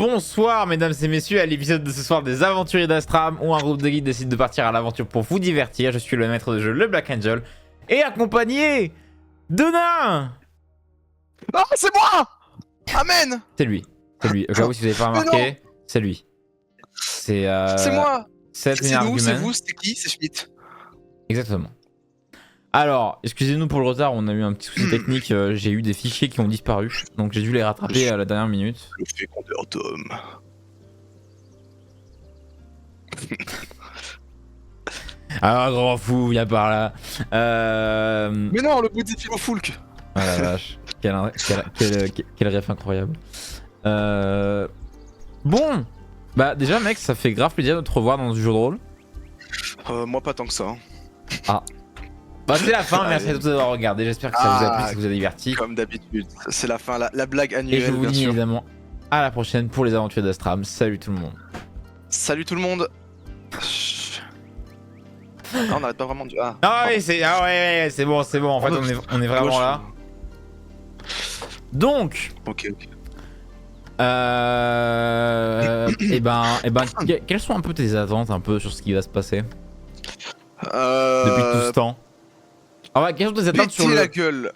Bonsoir mesdames et messieurs à l'épisode de ce soir des Aventuriers d'Astram où un groupe de guides décide de partir à l'aventure pour vous divertir. Je suis le maître de jeu, le Black Angel, et accompagné de nains. Ah, c'est moi! Amen! C'est lui, au cas où si vous n'avez pas remarqué, c'est lui. C'est moi! C'est C'est nous, c'est vous, c'est qui? C'est Schmitt. Exactement. Alors, excusez-nous pour le retard, on a eu un petit souci technique, j'ai eu des fichiers qui ont disparu, donc j'ai dû les rattraper à la dernière minute. Le fécondeur d'homme. Ah, grand fou, viens par là. Mais non, le bout des Philo-Foulk. Ah la vache, quel ref incroyable. Bon, bah déjà mec, ça fait grave plaisir de te revoir dans ce jeu de rôle. Moi pas tant que ça. Ah. Bah c'est la fin, merci à tous d'avoir regardé, j'espère que ça vous a plu, ça vous a diverti. Comme d'habitude, c'est la fin, la blague annuelle. Et je vous bien dis sûr. évidemment à la prochaine pour les aventures d'Astram. Salut tout le monde. Salut tout le monde. Ah, on n'arrête pas vraiment de... Ah oui, c'est bon, en fait on est vraiment là. Donc, ok. et ben, quelles sont un peu tes attentes un peu sur ce qui va se passer depuis tout ce temps? Ah ouais, quelles sont tes attentes sur le... la gueule.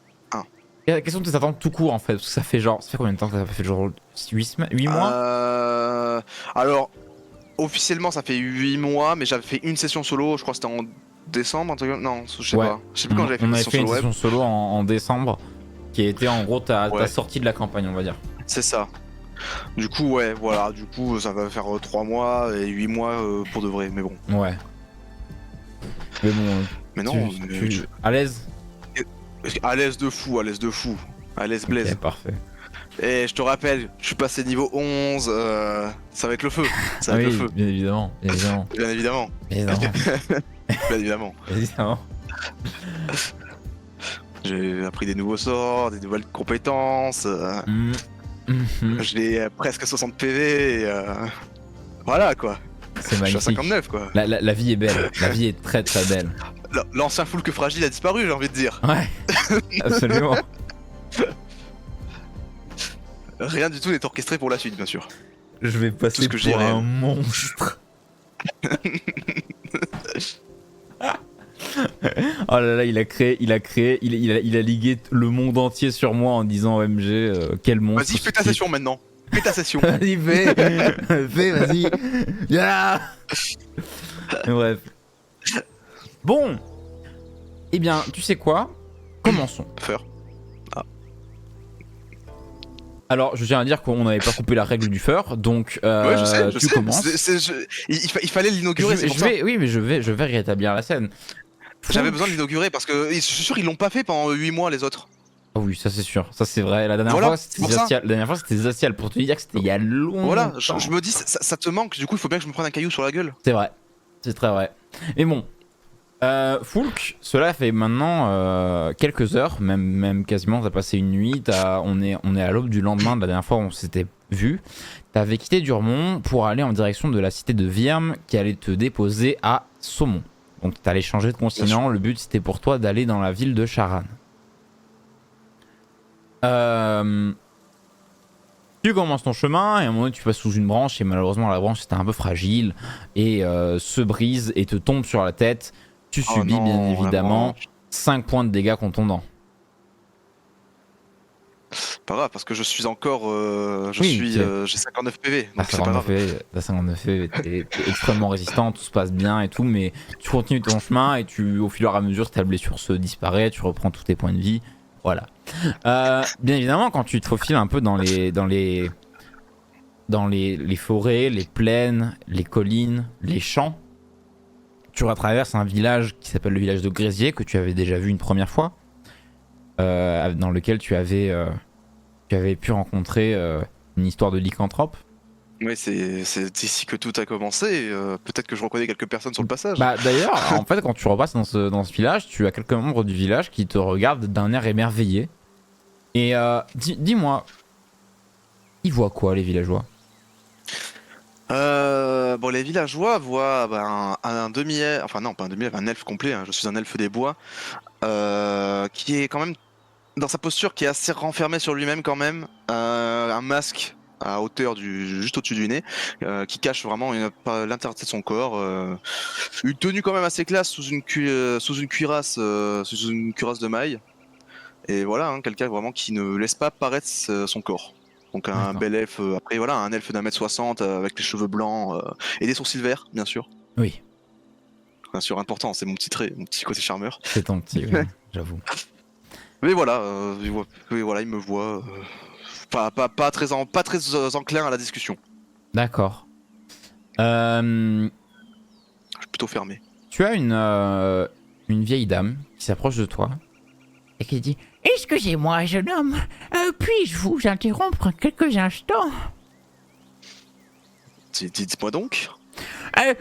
Quelles sont tes attentes tout court en fait? Parce que ça fait combien de temps que ça fait genre 8 mois? Alors, officiellement ça fait 8 mois, mais j'avais fait une session solo, je crois que c'était en décembre, un truc... Non, je sais pas. Je sais plus quand j'avais fait une une session solo. Session solo en décembre, qui a été en gros ta sortie de la campagne, on va dire. C'est ça. Du coup, ouais, voilà, du coup ça va faire 3 mois et 8 mois pour de vrai, mais bon. Ouais. Mais bon, mais non, à l'aise? À l'aise de fou, à l'aise blaze. Ok, parfait. Et je te rappelle, je suis passé niveau 11, ça va être le feu. Ça va être le feu. Bien évidemment. Bien évidemment. J'ai appris des nouveaux sorts, des nouvelles compétences. J'ai presque 60 PV. Voilà quoi. C'est magnifique. Je suis à 59 quoi. La vie est belle. La vie est très très belle. L'ancien Foulk fragile a disparu, j'ai envie de dire. Ouais. Absolument. Rien du tout n'est orchestré pour la suite, bien sûr. Je vais passer pour un monstre. Oh là là, il a ligué le monde entier sur moi en disant OMG, quel monstre. Vas-y, fais ta session maintenant. Fais ta session. Vas-y, fais, vas-y. Yeah. Bref. Bon. Eh bien, tu sais quoi? Commençons. Feur. Alors, je tiens à dire qu'on n'avait pas coupé la règle du feur, donc ouais, je sais, tu commences. Il fallait l'inaugurer, c'est pour ça. Oui, mais je vais rétablir la scène. J'avais besoin de l'inaugurer parce que je suis sûr ils l'ont pas fait pendant 8 mois les autres. Ah oui, ça c'est sûr, ça c'est vrai. La dernière fois c'était Zacial pour te dire que c'était il y a longtemps. Voilà, je me dis ça te manque, du coup il faut bien que je me prenne un caillou sur la gueule. C'est vrai, c'est très vrai. Mais bon, Foulk, cela fait maintenant quelques heures, même quasiment, t'as passé une nuit, on est à l'aube du lendemain de la dernière fois où on s'était vu. T'avais quitté Durmont pour aller en direction de la cité de Virme qui allait te déposer à Saumon. Donc t'allais changer de continent, le but c'était pour toi d'aller dans la ville de Charan. Tu commences ton chemin et à un moment donné tu passes sous une branche et malheureusement la branche était un peu fragile et se brise et te tombe sur la tête. Tu subis bien évidemment 5 points de dégâts contondants. Pas grave parce que je suis encore j'ai 59 PV donc c'est pas grave. T'as 59 PV, t'es extrêmement résistant, tout se passe bien et tout, mais tu continues ton chemin et au fil et à mesure ta blessure se disparaît, tu reprends tous tes points de vie. Voilà. Bien évidemment, quand tu te faufiles un peu dans les forêts, les plaines, les collines, les champs, tu traverses un village qui s'appelle le village de Grésier que tu avais déjà vu une première fois, dans lequel tu avais pu rencontrer une histoire de lycanthrope. Oui, c'est ici que tout a commencé. Peut-être que je reconnais quelques personnes sur le passage. Bah d'ailleurs, en fait, quand tu repasses dans ce village, tu as quelques membres du village qui te regardent d'un air émerveillé. Et dis-moi, ils voient quoi les villageois? Bon, les villageois voient un demi-elfe, enfin non, pas un demi-elfe, un elfe complet. Hein, je suis un elfe des bois, qui est quand même dans sa posture, qui est assez renfermé sur lui-même quand même. Un masque à hauteur juste au-dessus du nez, qui cache vraiment l'intégrité de son corps. Une tenue quand même assez classe sous une cuirasse de maille. Et voilà, hein, quelqu'un vraiment qui ne laisse pas paraître son corps. Donc un D'accord. bel elfe, après voilà, un elfe d'1m60 avec les cheveux blancs et des sourcils verts, bien sûr. Oui, Bien sûr, important, c'est mon petit trait, mon petit côté charmeur. c'est ton petit, oui, j'avoue. Mais voilà, il me voit pas très enclin à la discussion. D'accord. Euh, Je suis plutôt fermé. Tu as une vieille dame qui s'approche de toi et qui dit: excusez-moi, jeune homme, puis-je vous interrompre quelques instants? Dites-moi donc.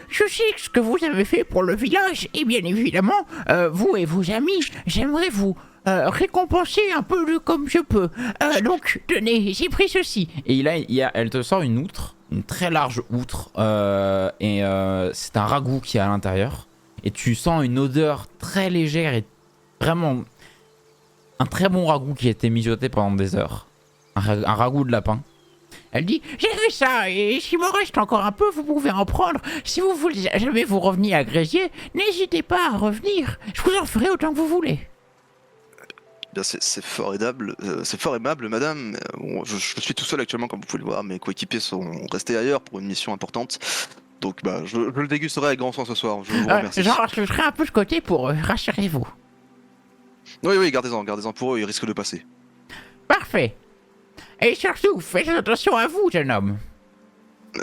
Je sais ce que vous avez fait pour le village, et bien évidemment, vous et vos amis, j'aimerais vous récompenser un peu comme je peux. Donc, tenez, j'ai pris ceci. Et elle te sort une outre, une très large outre, et c'est un ragoût qui est à l'intérieur. Et tu sens une odeur très légère et vraiment un très bon ragoût qui a été mijoté pendant des heures. Un ragoût de lapin. Elle dit: j'ai fait ça, et s'il me reste encore un peu, vous pouvez en prendre. Si vous voulez jamais vous revenir à Grésier, n'hésitez pas à revenir. Je vous en ferai autant que vous voulez. Bien, c'est fort aimable, madame. Bon, je suis tout seul actuellement, comme vous pouvez le voir. Mes coéquipiers sont restés ailleurs pour une mission importante. Donc bah, je le dégusterai avec grand soin ce soir. Je vous remercie. Genre, je serai un peu de côté pour rassurez-vous. Oui, gardez-en pour eux, ils risquent de passer. Parfait. Et surtout, faites attention à vous, jeune homme.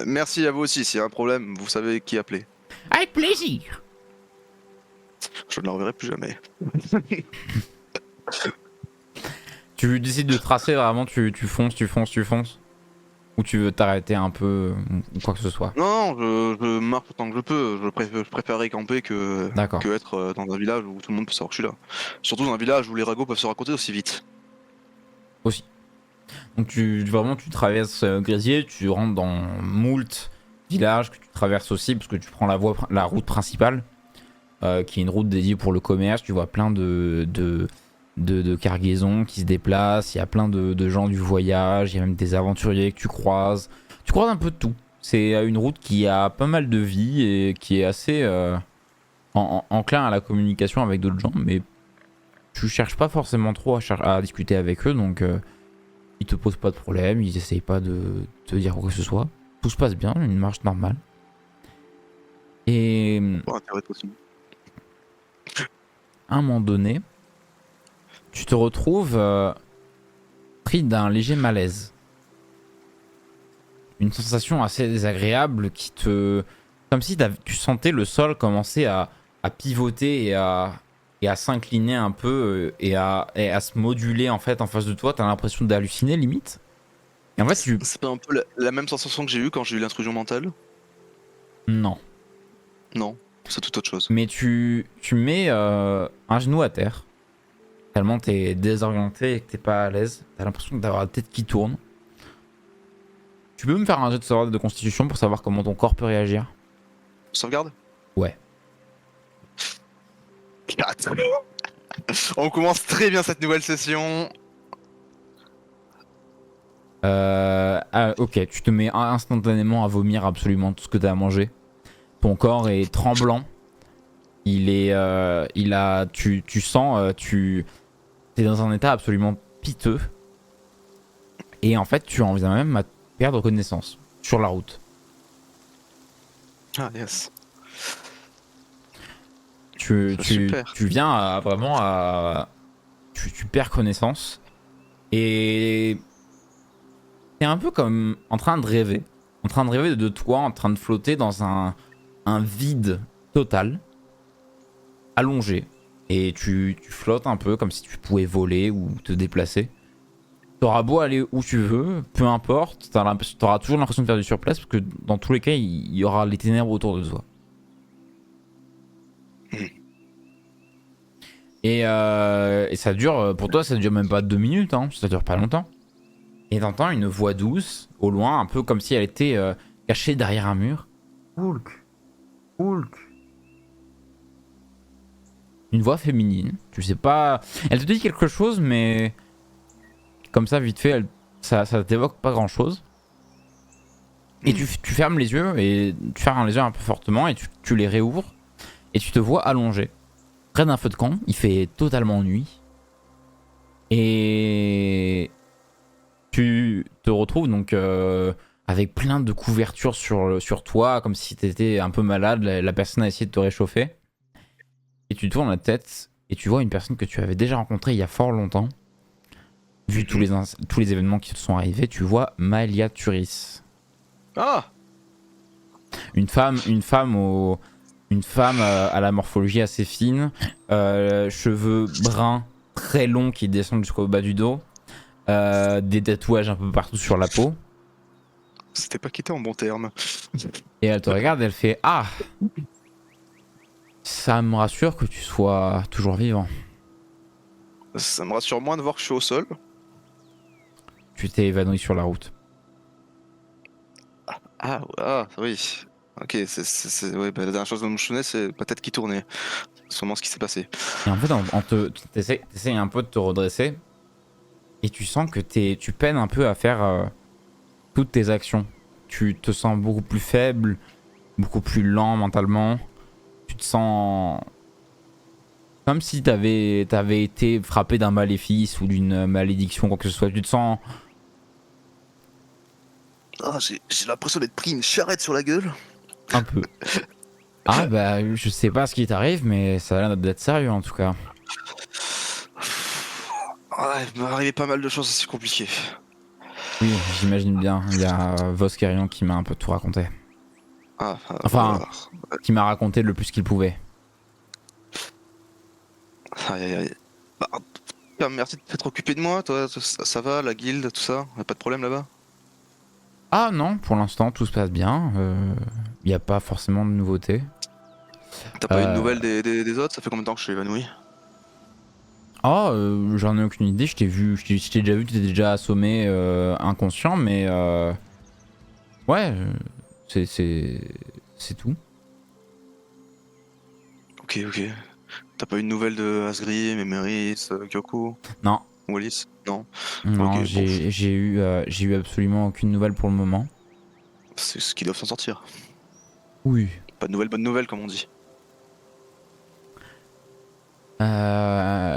Merci à vous aussi, s'il y a un problème, vous savez qui appeler. Avec plaisir. Je ne la reverrai plus jamais. Tu décides de tracer vraiment, tu fonces. Ou tu veux t'arrêter un peu, ou quoi que ce soit. Non, je marche autant que je peux. Je préférerais camper que D'accord. être dans un village où tout le monde peut savoir que je suis là. Surtout dans un village où les ragots peuvent se raconter aussi vite. Aussi. Donc tu traverses Grésier, tu rentres dans moult villages que tu traverses aussi parce que tu prends la route principale qui est une route dédiée pour le commerce. Tu vois plein de cargaisons qui se déplacent, il y a plein de gens du voyage, il y a même des aventuriers que tu croises. Tu croises un peu de tout. C'est une route qui a pas mal de vie et qui est assez enclin à la communication avec d'autres gens, mais tu cherches pas forcément trop à discuter avec eux, donc ils te posent pas de problème, ils essayent pas de te dire quoi que ce soit. Tout se passe bien, une marche normale. Et Bon, intérêt aussi. à un moment donné, tu te retrouves pris d'un léger malaise. Une sensation assez désagréable qui te... Comme si tu sentais le sol commencer à pivoter et à s'incliner un peu et à se moduler en fait en face de toi. T'as l'impression d'halluciner limite. Et en fait, C'est pas un peu la même sensation que j'ai eue quand j'ai eu l'intrusion mentale? Non. Non, c'est tout autre chose. Mais tu mets un genou à terre. Tellement t'es désorienté et que t'es pas à l'aise. T'as l'impression d'avoir la tête qui tourne. Tu peux me faire un jet de sauvegarde de constitution pour savoir comment ton corps peut réagir? Sauvegarde? Ouais. 4. On commence très bien cette nouvelle session. Ok, tu te mets instantanément à vomir absolument tout ce que t'as à manger. Ton corps est tremblant. Tu sens, t'es dans un état absolument piteux. Et en fait, tu en viens même à perdre connaissance sur la route. Ah yes. Tu viens tu perds connaissance. Et t'es un peu comme en train de rêver. En train de rêver de toi, en train de flotter dans un vide total. Allongé. Et tu flottes un peu comme si tu pouvais voler ou te déplacer. T'auras beau aller où tu veux, peu importe, t'auras toujours l'impression de faire du surplace parce que dans tous les cas, il y aura les ténèbres autour de toi. Et ça dure, pour toi, ça dure même pas 2 minutes, hein, ça dure pas longtemps. Et t'entends une voix douce, au loin, un peu comme si elle était cachée derrière un mur. Hulk. Une voix féminine, tu sais pas... Elle te dit quelque chose, mais... Comme ça, vite fait, ça t'évoque pas grand chose. Et tu fermes les yeux, et tu fermes les yeux un peu fortement, et tu les réouvres, et tu te vois allongé, près d'un feu de camp. Il fait totalement nuit. Et tu te retrouves donc avec plein de couvertures sur toi, comme si tu étais un peu malade. La personne a essayé de te réchauffer. Et tu tournes la tête, et tu vois une personne que tu avais déjà rencontrée il y a fort longtemps. Vu tous les événements qui te sont arrivés, tu vois Maëlia Turis. Ah, Une femme à la morphologie assez fine, cheveux bruns très longs qui descendent jusqu'au bas du dos, des tatouages un peu partout sur la peau. c'était pas quitté en bon terme. Et elle te regarde, elle fait ah, ça me rassure que tu sois toujours vivant. Ça me rassure moins de voir que je suis au sol. Tu t'es évanoui sur la route. Ah, oui. Ok, ouais, bah, la dernière chose dont je me souvenais, c'est la tête qui tournait. C'est sûrement ce qui s'est passé. Et en fait, t'essayes un peu de te redresser, et tu sens que tu peines un peu à faire toutes tes actions. Tu te sens beaucoup plus faible, beaucoup plus lent mentalement. Tu te sens comme si t'avais été frappé d'un maléfice ou d'une malédiction, quoi que ce soit. Tu te sens Ah, j'ai l'impression d'être pris une charrette sur la gueule. un peu. Ah bah je sais pas ce qui t'arrive, mais ça a l'air d'être sérieux en tout cas. Ouais, il m'est arrivé pas mal de choses assez compliquées. Oui, j'imagine bien. Il y a Voskerion qui m'a un peu tout raconté. Enfin, Voilà. qui m'a raconté le plus qu'il pouvait. Aïe, aïe, aïe. Bah, en tout cas, merci de t'être occupé de moi, toi, ça va, la guilde, tout ça? Y'a pas de problème là-bas? Ah non, pour l'instant tout se passe bien. Il n'y a pas forcément de nouveautés. T'as pas eu de nouvelles des autres? Ça fait combien de temps que je suis évanoui? Ah, j'en ai aucune idée. Je t'ai déjà vu, tu étais déjà assommé inconscient, mais ouais, c'est tout. Ok, ok. T'as pas eu de nouvelles de Asgrim, Emeris, Kyoko, Non, Wallis? Non. non, Ok, bon, j'ai eu absolument aucune nouvelle pour le moment. c'est ce qu'ils doivent s'en sortir. Oui. Pas de nouvelles, bonnes nouvelles, comme on dit.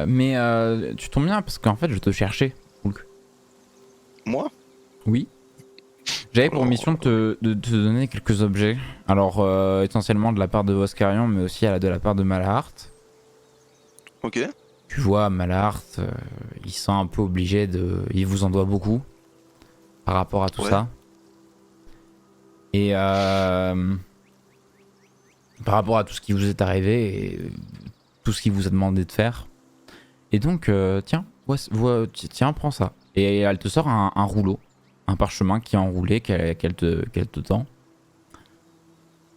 Mais tu tombes bien parce qu'en fait je te cherchais, Hulk. Moi? Oui. J'avais pour Alors, mission de te donner quelques objets. Alors essentiellement de la part de Voskarion, mais aussi de la part de Malahart. ok. Tu vois, Malahart, il se sent un peu obligé de... Il vous en doit beaucoup par rapport à tout Ouais. ça. Et par rapport à tout ce qui vous est arrivé et tout ce qu'il vous a demandé de faire. Et donc, tiens, tiens, prends ça. Et elle te sort un rouleau, un parchemin qui est enroulé, qu'elle te tend.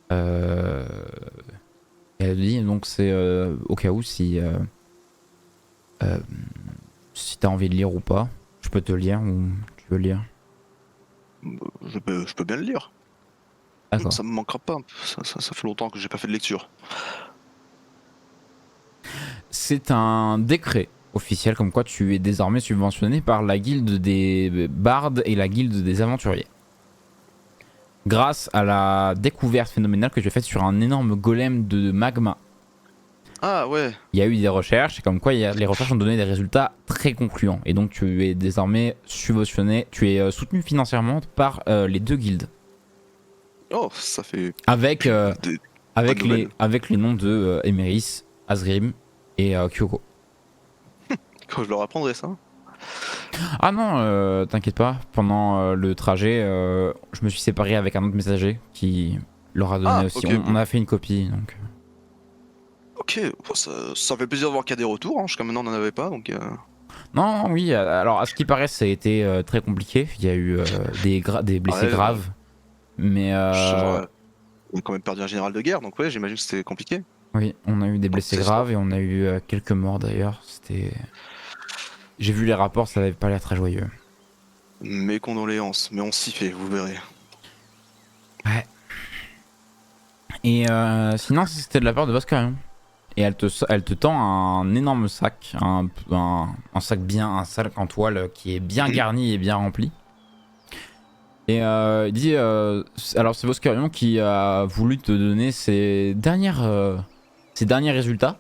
Elle dit, donc c'est au cas où si t'as envie de lire ou pas, je peux te lire ou tu veux lire. Je peux bien le lire. D'accord. Ça me manquera pas. Ça fait longtemps que j'ai pas fait de lecture. C'est un décret officiel comme quoi tu es désormais subventionné par la guilde des bardes et la guilde des aventuriers. Grâce à la découverte phénoménale que tu as faite sur un énorme golem de magma. Ah ouais. Il y a eu des recherches et comme quoi les recherches ont donné des résultats très concluants. Et donc tu es désormais subventionné, tu es soutenu financièrement par les deux guildes. Oh, ça fait Avec, des bonnes nouvelles. avec les noms de Emeris, Asgrim et Kyoko. Quand je leur apprendrai ça. Ah non, t'inquiète pas, pendant le trajet, je me suis séparé avec un autre messager qui leur a donné aussi. Ok. On a fait une copie donc. Ok, bon, ça fait plaisir de voir qu'il y a des retours. Hein. Jusqu'à maintenant, on n'en avait pas. Donc, Non, oui, alors à ce qui paraît, ça a été très compliqué. Il y a eu des blessés Ouais, graves. Mais on a quand même perdu un général de guerre. Donc, ouais, j'imagine que c'était compliqué. oui, on a eu des blessés c'est graves et on a eu quelques morts d'ailleurs. C'était. J'ai vu les rapports, ça n'avait pas l'air très joyeux. Mes condoléances, mais on s'y fait, vous verrez. Ouais. Et sinon, c'était de la part de Voskarion. Et elle te tend un énorme sac, un sac en toile qui est bien garni et bien rempli. Et il dit alors c'est Voskerion qui a voulu te donner ses derniers résultats,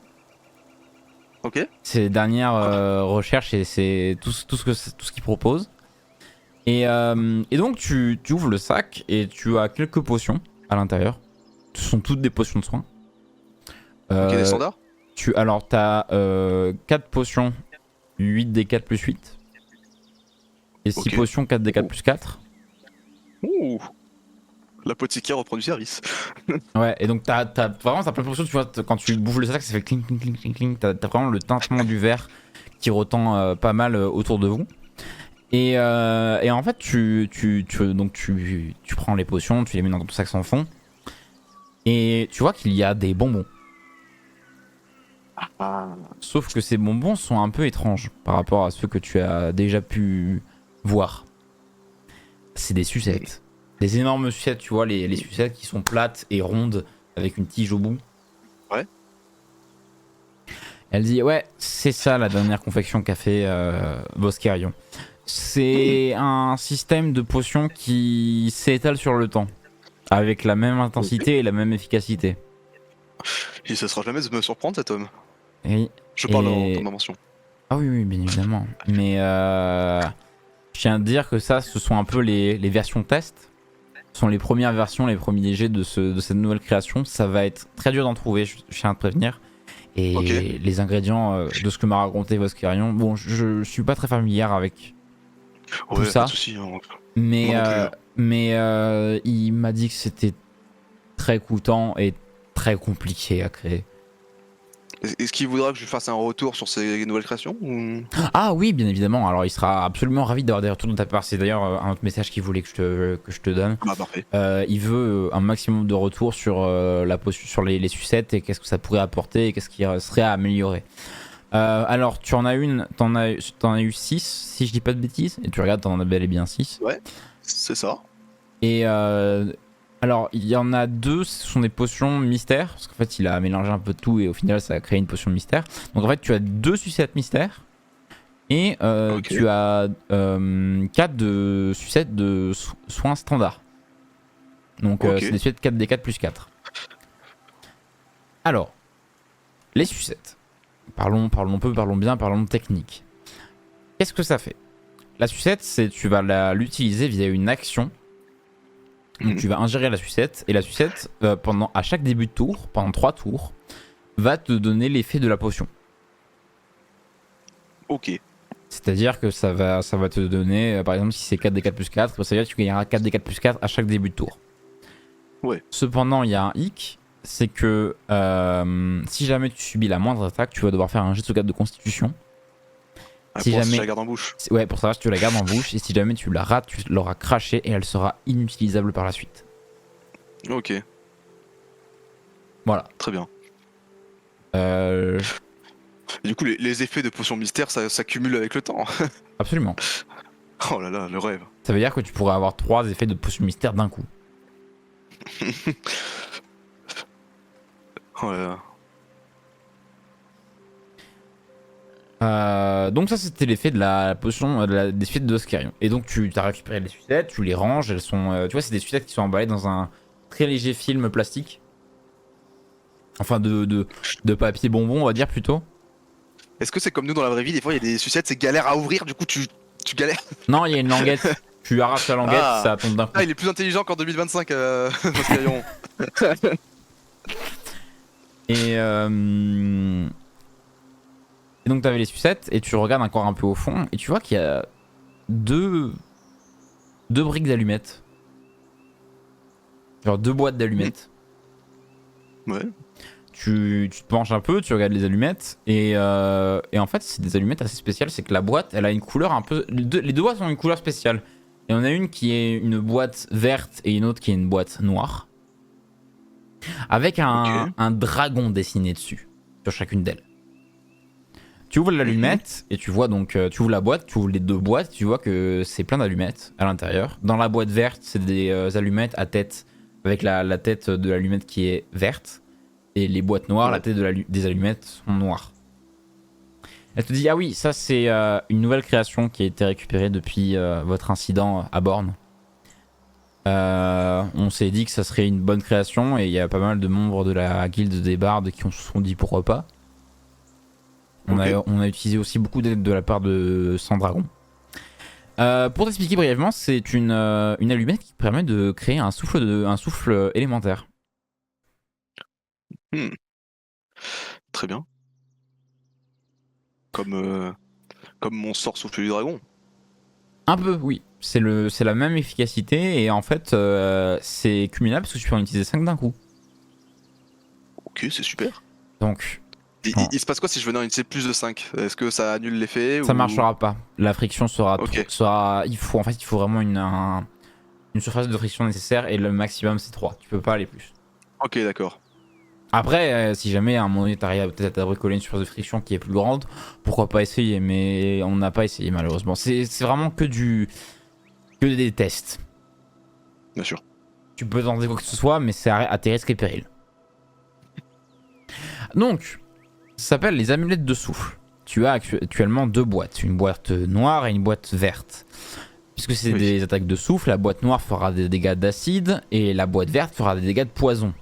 Ok. ses dernières recherches et c'est tout ce qu'il propose. Et donc tu ouvres le sac et tu as quelques potions à l'intérieur. Ce sont toutes des potions de soins. Ok, des standards. Alors t'as 4 potions 8d4 plus 8 et 6 Ok. potions 4d4 plus 4. Ouh. L'apothicaire reprend du service. Ouais, et donc t'as vraiment plein de potions, tu vois, quand tu bouges le sac ça fait cling cling cling cling cling. T'as vraiment le tintement du verre qui retent pas mal autour de vous. Et en fait donc tu prends les potions, tu les mets dans ton sac sans fond. Et tu vois qu'il y a des bonbons. Ah. Sauf que ces bonbons sont un peu étranges par rapport à ceux que tu as déjà pu voir. C'est des sucettes. Des énormes sucettes, tu vois, les sucettes qui sont plates et rondes avec une tige au bout. Ouais. Elle dit ouais, c'est ça la dernière confection qu'a fait Voskerion. C'est un système de potions qui s'étale sur le temps. Avec la même intensité et la même efficacité. Il se sera jamais de me surprendre cet homme. Oui. Je parle en ton invention. Ah oui, oui, bien évidemment. Mais je tiens à te dire que ça, ce sont un peu les versions test. Ce sont les premières versions, les premiers jets de cette nouvelle création. Ça va être très dur d'en trouver, je tiens à te prévenir. Et Ok. les ingrédients de ce que m'a raconté Voskerion, bon, je suis pas très familière avec tout Ouais, ça. pas de soucis. Mais, Moi non plus. il m'a dit que c'était très coûtant et très compliqué à créer. Est-ce qu'il voudra que je fasse un retour sur ces nouvelles créations ou... Ah oui, bien évidemment. Alors il sera absolument ravi d'avoir des retours de ta part. C'est d'ailleurs un autre message qu'il voulait que je te donne. Bah parfait. Il veut un maximum de retours sur, sur les sucettes et qu'est-ce que ça pourrait apporter et qu'est-ce qui serait à améliorer. Alors tu en as t'en as eu 6 si je dis pas de bêtises. Et tu regardes, t'en as bel et bien 6. Ouais, c'est ça. Et alors il y en a 2, ce sont des potions mystères. Parce qu'en fait il a mélangé un peu de tout et au final ça a créé une potion mystère. Donc en fait tu as 2 sucettes mystères. Et Ok. tu as 4 de sucettes de soins standards. Donc Ok. c'est des sucettes 4d4 plus 4. Alors, les sucettes. Parlons bien, parlons technique. Qu'est-ce que ça fait? La sucette, tu vas l'utiliser via une action. Donc tu vas ingérer la sucette. Et la sucette, à chaque début de tour, pendant 3 tours, va te donner l'effet de la potion. Ok. C'est-à-dire que ça va te donner, par exemple, si c'est 4d4 plus 4, ça veut dire que tu gagneras 4d4 plus 4 à chaque début de tour. Ouais. Cependant, il y a un hic, c'est que si jamais tu subis la moindre attaque, tu vas devoir faire un jet de sauvegarde de constitution. Ah, Si pour jamais... je la garde en bouche. Ouais, pour savoir si tu la gardes en bouche, et si jamais tu la rates, tu l'auras crachée et elle sera inutilisable par la suite. Ok. Voilà. Très bien. Euh... Du coup, les effets de potion mystère, ça s'accumule avec le temps. Absolument. Oh là là, le rêve. Ça veut dire que tu pourrais avoir 3 effets de potion mystère d'un coup. Oh là là. Donc ça c'était l'effet de la potion des sucettes de Voskerion. Et donc tu as récupéré les sucettes, tu les ranges, elles sont tu vois c'est des sucettes qui sont emballées dans un très léger film plastique. Enfin de papier bonbon on va dire plutôt. Est-ce que c'est comme nous dans la vraie vie, des fois il y a des sucettes, c'est galère à ouvrir, du coup tu galères. Non il y a une languette, tu arraches la languette, Ah. ça tombe d'un coup. Ah, il est plus intelligent qu'en 2025, Mascarion. Et donc t'avais les sucettes et tu regardes encore un peu au fond et tu vois qu'il y a deux briques d'allumettes. Genre 2 boîtes d'allumettes. Ouais. Tu te penches un peu, tu regardes les allumettes et en fait c'est des allumettes assez spéciales, c'est que la boîte elle a une couleur un peu... Les deux boîtes ont une couleur spéciale. Et on a une qui est une boîte verte et une autre qui est une boîte noire. Avec un dragon dessiné dessus, sur chacune d'elles. Tu ouvres l'allumette et tu vois donc, tu ouvres la boîte, tu ouvres les 2 boîtes, tu vois que c'est plein d'allumettes à l'intérieur. Dans la boîte verte, c'est des allumettes à tête, avec la tête de l'allumette qui est verte. Et les boîtes noires, la tête des allumettes sont noires. Elle te dit, ah oui, ça c'est une nouvelle création qui a été récupérée depuis votre incident à Borne. On s'est dit que ça serait une bonne création et il y a pas mal de membres de la guilde des bardes qui se sont dit pourquoi pas. Ok. On a utilisé aussi beaucoup d'aide de la part de Sandragon. Pour t'expliquer brièvement, c'est une allumette qui permet de créer un souffle élémentaire. Hmm, très bien. Comme mon sort souffle du dragon. Un peu, oui. C'est la même efficacité et en fait, c'est cumulable parce que tu peux en utiliser 5 d'un coup. Ok, c'est super. Donc, Il se passe quoi si je venais en utiliser plus de 5? Est-ce que ça annule l'effet ça ou... marchera pas. La friction Ok, il faut vraiment une surface de friction nécessaire et le maximum c'est 3. Tu peux pas aller plus. ok, d'accord. Après, si jamais à un moment donné t'arrives peut-être à bricoler une surface de friction qui est plus grande, pourquoi pas essayer, mais on n'a pas essayé malheureusement. C'est vraiment que des tests. Bien sûr. Tu peux tenter quoi que ce soit, mais c'est à tes risques et périls. Donc, ça s'appelle les amulettes de souffle. Tu as actuellement 2 boîtes, une boîte noire et une boîte verte. Puisque c'est Oui. des attaques de souffle, la boîte noire fera des dégâts d'acide et la boîte verte fera des dégâts de poison.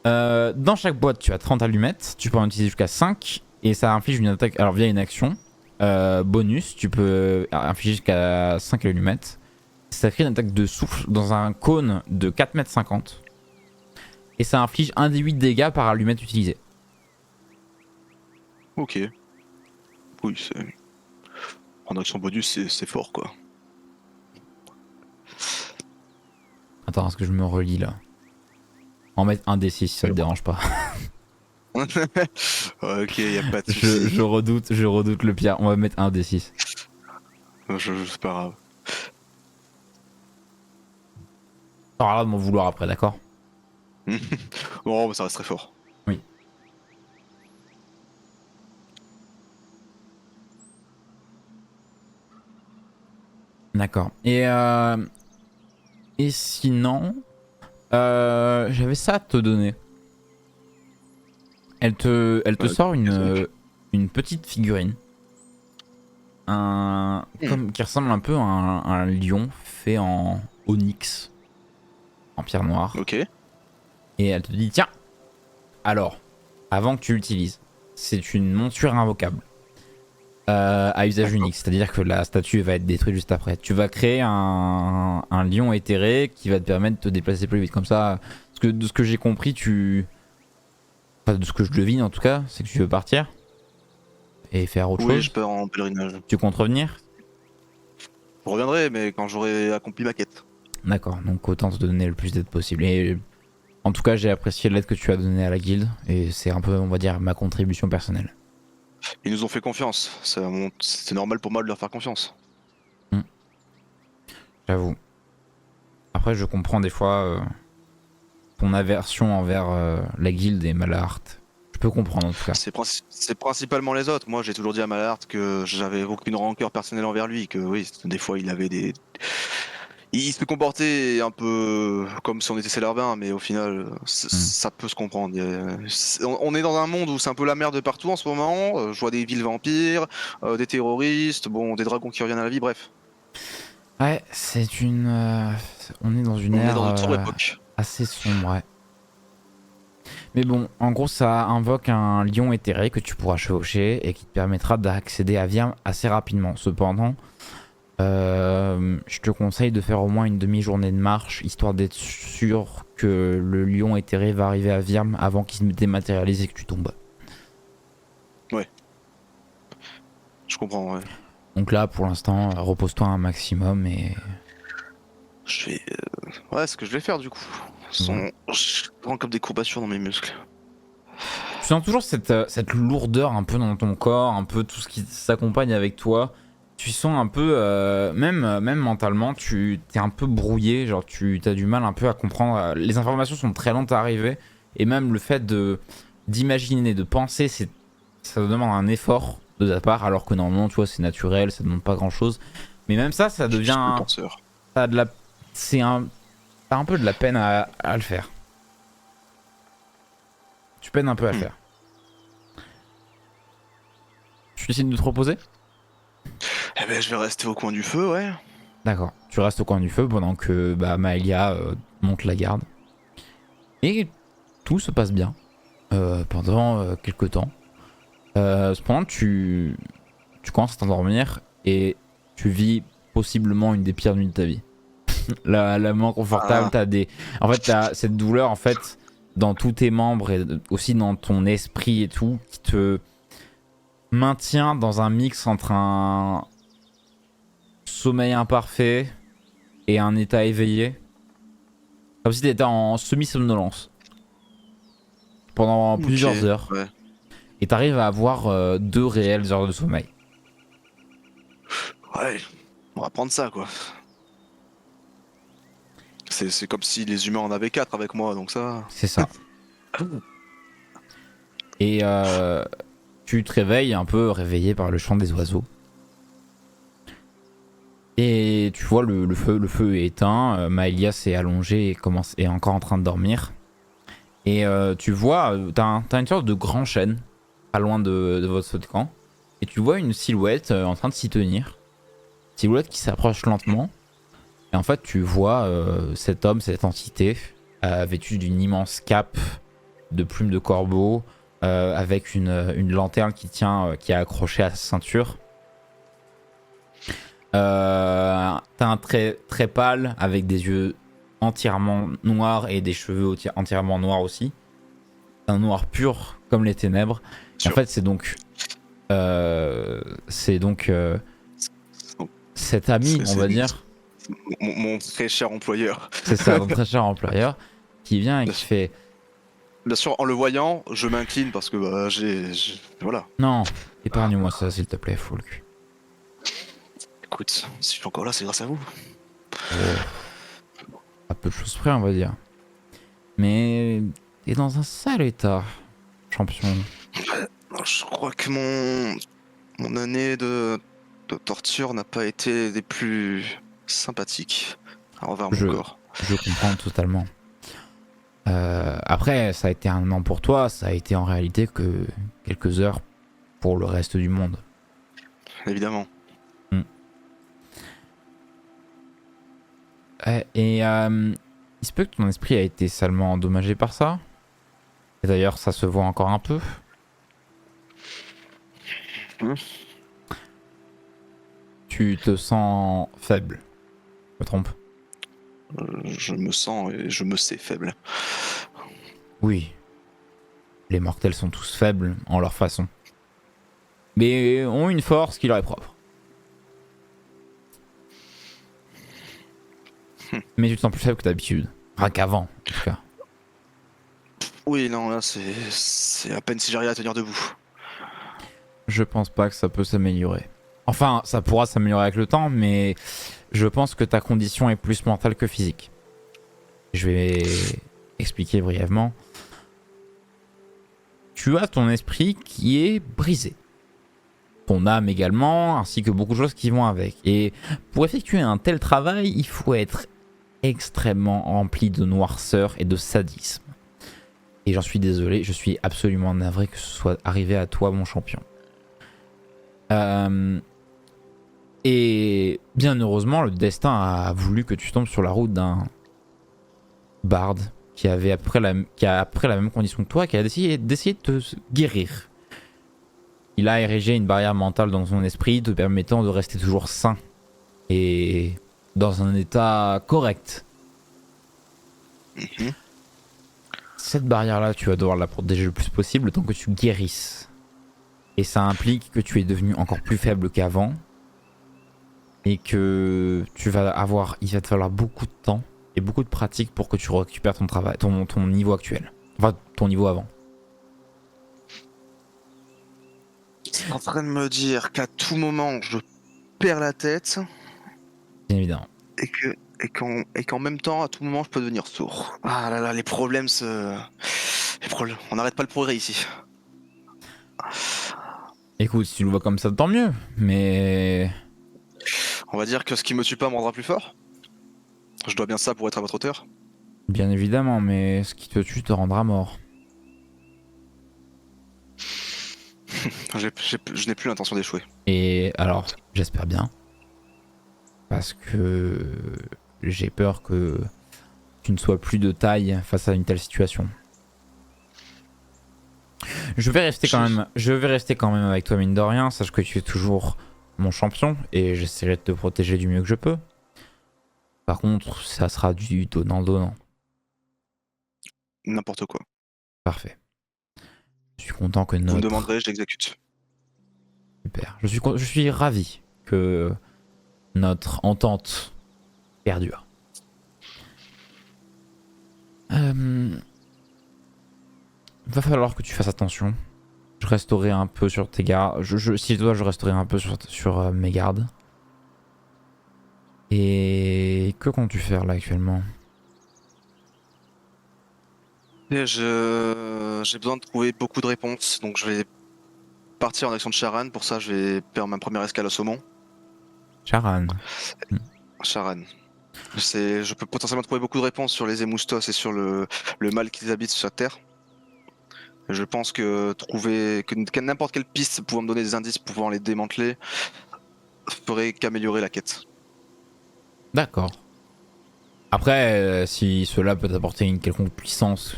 Dans chaque boîte, tu as 30 allumettes, tu peux en utiliser jusqu'à 5 et ça inflige une attaque. Alors, via une action bonus, tu peux infliger jusqu'à 5 allumettes. Ça crée une attaque de souffle dans un cône de 4,50 m et ça inflige 1 des 8 dégâts par allumette utilisée. Ok. Oui, c'est... En action bonus, c'est fort, quoi. Attends, est-ce que je me relis là? En mettre 1 d 6 si ça te dérange pas. Ok, y a pas de soucis. Je redoute le pire. On va mettre 1 d 6. C'est pas grave. T'auras l'air de m'en vouloir après, d'accord? Bon, bah, ça reste très fort. Oui. D'accord. Et sinon, j'avais ça à te donner. Elle te sort Qu'est-ce donc? une petite figurine. Qui ressemble un peu à un lion fait en onyx, en pierre noire. Ok. Et elle te dit, tiens, alors, avant que tu l'utilises, c'est une monture invocable. À usage D'accord. unique, c'est-à-dire que la statue va être détruite juste après. Tu vas créer un lion éthéré qui va te permettre de te déplacer plus vite. Comme ça, de ce que j'ai compris, enfin, de ce que je devine en tout cas, c'est que tu veux partir et faire autre Oui, je chose. pars en pèlerinage. Tu comptes revenir? Je reviendrai, mais quand j'aurai accompli ma quête. D'accord, donc autant te donner le plus d'aide possible. Et en tout cas, j'ai apprécié l'aide que tu as donnée à la guilde et c'est un peu, on va dire, ma contribution personnelle. Ils nous ont fait confiance. C'est normal pour moi de leur faire confiance. Hmm, j'avoue. Après, je comprends des fois ton aversion envers la guilde et Malahart. Je peux comprendre en tout cas. C'est principalement les autres. Moi, j'ai toujours dit à Malart que j'avais aucune rancœur personnelle envers lui, que oui, des fois, il avait des... Il se comportait un peu comme si on était ses larbins, mais au final, Hmm. ça peut se comprendre. On est dans un monde où c'est un peu la merde partout en ce moment. Je vois des villes vampires, des terroristes, bon, des dragons qui reviennent à la vie, bref. Ouais, c'est une. On est dans une On est ère dans une sombre époque. assez sombre, ouais. Mais bon, en gros, ça invoque un lion éthéré que tu pourras chevaucher et qui te permettra d'accéder à Viam assez rapidement. Cependant, je te conseille de faire au moins une demi-journée de marche, histoire d'être sûr que le lion éthéré va arriver à Viam avant qu'il se dématérialise et que tu tombes. Ouais, je comprends, ouais. Donc là, pour l'instant, repose-toi un maximum et Je vais... Ouais, c'est ce que je vais faire du coup. voilà. Je sens comme des courbatures dans mes muscles. Tu sens toujours cette lourdeur un peu dans ton corps, un peu tout ce qui s'accompagne avec toi. Tu sens un peu, même mentalement, tu t'es un peu brouillé, genre tu as du mal un peu à comprendre. Les informations sont très lentes à arriver, et même le fait d'imaginer, de penser, ça demande un effort de ta part, alors que normalement, tu vois, c'est naturel, ça demande pas grand chose. Mais même ça Je suis le devient, penseur. t'as de la, c'est un, t'as un peu de la peine à le faire. Tu peines un peu à le Hmm. faire. Tu décides de te reposer? Eh ben, je vais rester au coin du feu, ouais. D'accord. Tu restes au coin du feu pendant que Maëlia monte la garde. Et tout se passe bien pendant quelques temps. Cependant, tu commences à t'endormir et tu vis possiblement une des pires nuits de ta vie. La moins confortable, Ah, t'as cette douleur en fait dans tous tes membres et aussi dans ton esprit et tout qui te maintient dans un mix entre un sommeil imparfait et un état éveillé. Comme si t'étais en semi-somnolence pendant ok, plusieurs heures. ouais. Et t'arrives à avoir 2 réelles heures de sommeil. Ouais, on va prendre ça, quoi. C'est comme si les humains en avaient 4 avec moi, donc ça... C'est ça. Et tu te réveilles un peu réveillé par le chant des oiseaux. Et tu vois le feu est éteint. Maëlia s'est allongée et est encore en train de dormir. Et tu vois, t'as une sorte de grand chêne pas loin de votre feu de camp. Et tu vois une silhouette en train de s'y tenir. Silhouette qui s'approche lentement. Et en fait, tu vois cet homme, cette entité, vêtue d'une immense cape de plumes de corbeau, avec une lanterne qui est accrochée à sa ceinture. T'as un trait très pâle, avec des yeux entièrement noirs et des cheveux entièrement noirs aussi. Un noir pur, comme les ténèbres. Et en Sûr. fait, c'est donc cet ami, on C'est va dire. mon très cher employeur. C'est ça, notre très cher employeur, qui vient et Bien qui sûr, fait bien sûr, en le voyant, je m'incline parce que voilà. non, épargne-moi ça, s'il te plaît, Folk. Écoute, si je suis encore là, c'est grâce à vous. Oh, à peu de choses près, on va dire. Mais t'es dans un sale état, champion. Je crois que mon année de torture n'a pas été des plus sympathiques envers mon Je, corps. je comprends totalement. Après, ça a été un an pour toi, ça a été en réalité que quelques heures pour le reste du monde. Évidemment. Hmm. Et il se peut que ton esprit a été salement endommagé par ça. Et d'ailleurs, ça se voit encore un peu. Hmm. Tu te sens faible. Je me trompe? Je me sens et je me sais faible. Oui. Les mortels sont tous faibles en leur façon. Mais ont une force qui leur est propre. Mais tu te sens plus faible que d'habitude. Enfin qu'avant, en tout cas. Oui, non, là, c'est à peine si j'arrive à tenir debout. Je pense pas que ça peut s'améliorer. Enfin, ça pourra s'améliorer avec le temps, mais je pense que ta condition est plus mentale que physique. Je vais expliquer brièvement. Tu as ton esprit qui est brisé. Ton âme également, ainsi que beaucoup de choses qui vont avec. Et pour effectuer un tel travail, il faut être extrêmement rempli de noirceur et de sadisme. Et j'en suis désolé, je suis absolument navré que ce soit arrivé à toi, mon champion. Et bien heureusement, le destin a voulu que tu tombes sur la route d'un barde qui a à peu près la même condition que toi et qui a d'essayer de te guérir. Il a érigé une barrière mentale dans son esprit te permettant de rester toujours sain et dans un état correct. Mhm. Cette barrière-là, tu vas devoir la protéger le plus possible tant que tu guérisses. Et ça implique que tu es devenu encore plus faible qu'avant et que il va te falloir beaucoup de temps et beaucoup de pratique pour que tu récupères ton niveau actuel. Enfin, ton niveau avant. C'est en train de me dire qu'à tout moment, je perds la tête Bien évidemment. et qu'en même temps, à tout moment, je peux devenir sourd. Ah là là, on n'arrête pas le progrès ici. Écoute, si tu le vois comme ça, tant mieux. Mais On va dire que ce qui me tue pas me rendra plus fort. Je dois bien ça pour être à votre hauteur. bien évidemment, mais ce qui te tue te rendra mort. Je n'ai plus l'intention d'échouer. Et alors, j'espère bien. parce que j'ai peur que tu ne sois plus de taille face à une telle situation. Je vais rester quand même avec toi mine de rien, sache que tu es toujours mon champion et j'essaierai de te protéger du mieux que je peux. Par contre, ça sera du donnant-donnant. N'importe quoi. Parfait. Je suis content que Vous me notre... demanderez, je l'exécute. Super. Je suis ravi que notre entente perdure. Va falloir que tu fasses attention. Je resterai un peu sur tes gardes. Si je dois, je resterai un peu sur mes gardes. Et que comptes-tu faire là actuellement? Et j'ai besoin de trouver beaucoup de réponses, donc je vais partir en direction de Charan. Pour ça, je vais faire ma première escale à saumon. Charan. Charan. Je peux potentiellement trouver beaucoup de réponses sur les Émoustos et sur le mal qu'ils habitent sur cette terre. Je pense que trouver que n'importe quelle piste pouvant me donner des indices pouvant les démanteler ferait qu'améliorer la quête. D'accord. Après, si cela peut t'apporter une quelconque puissance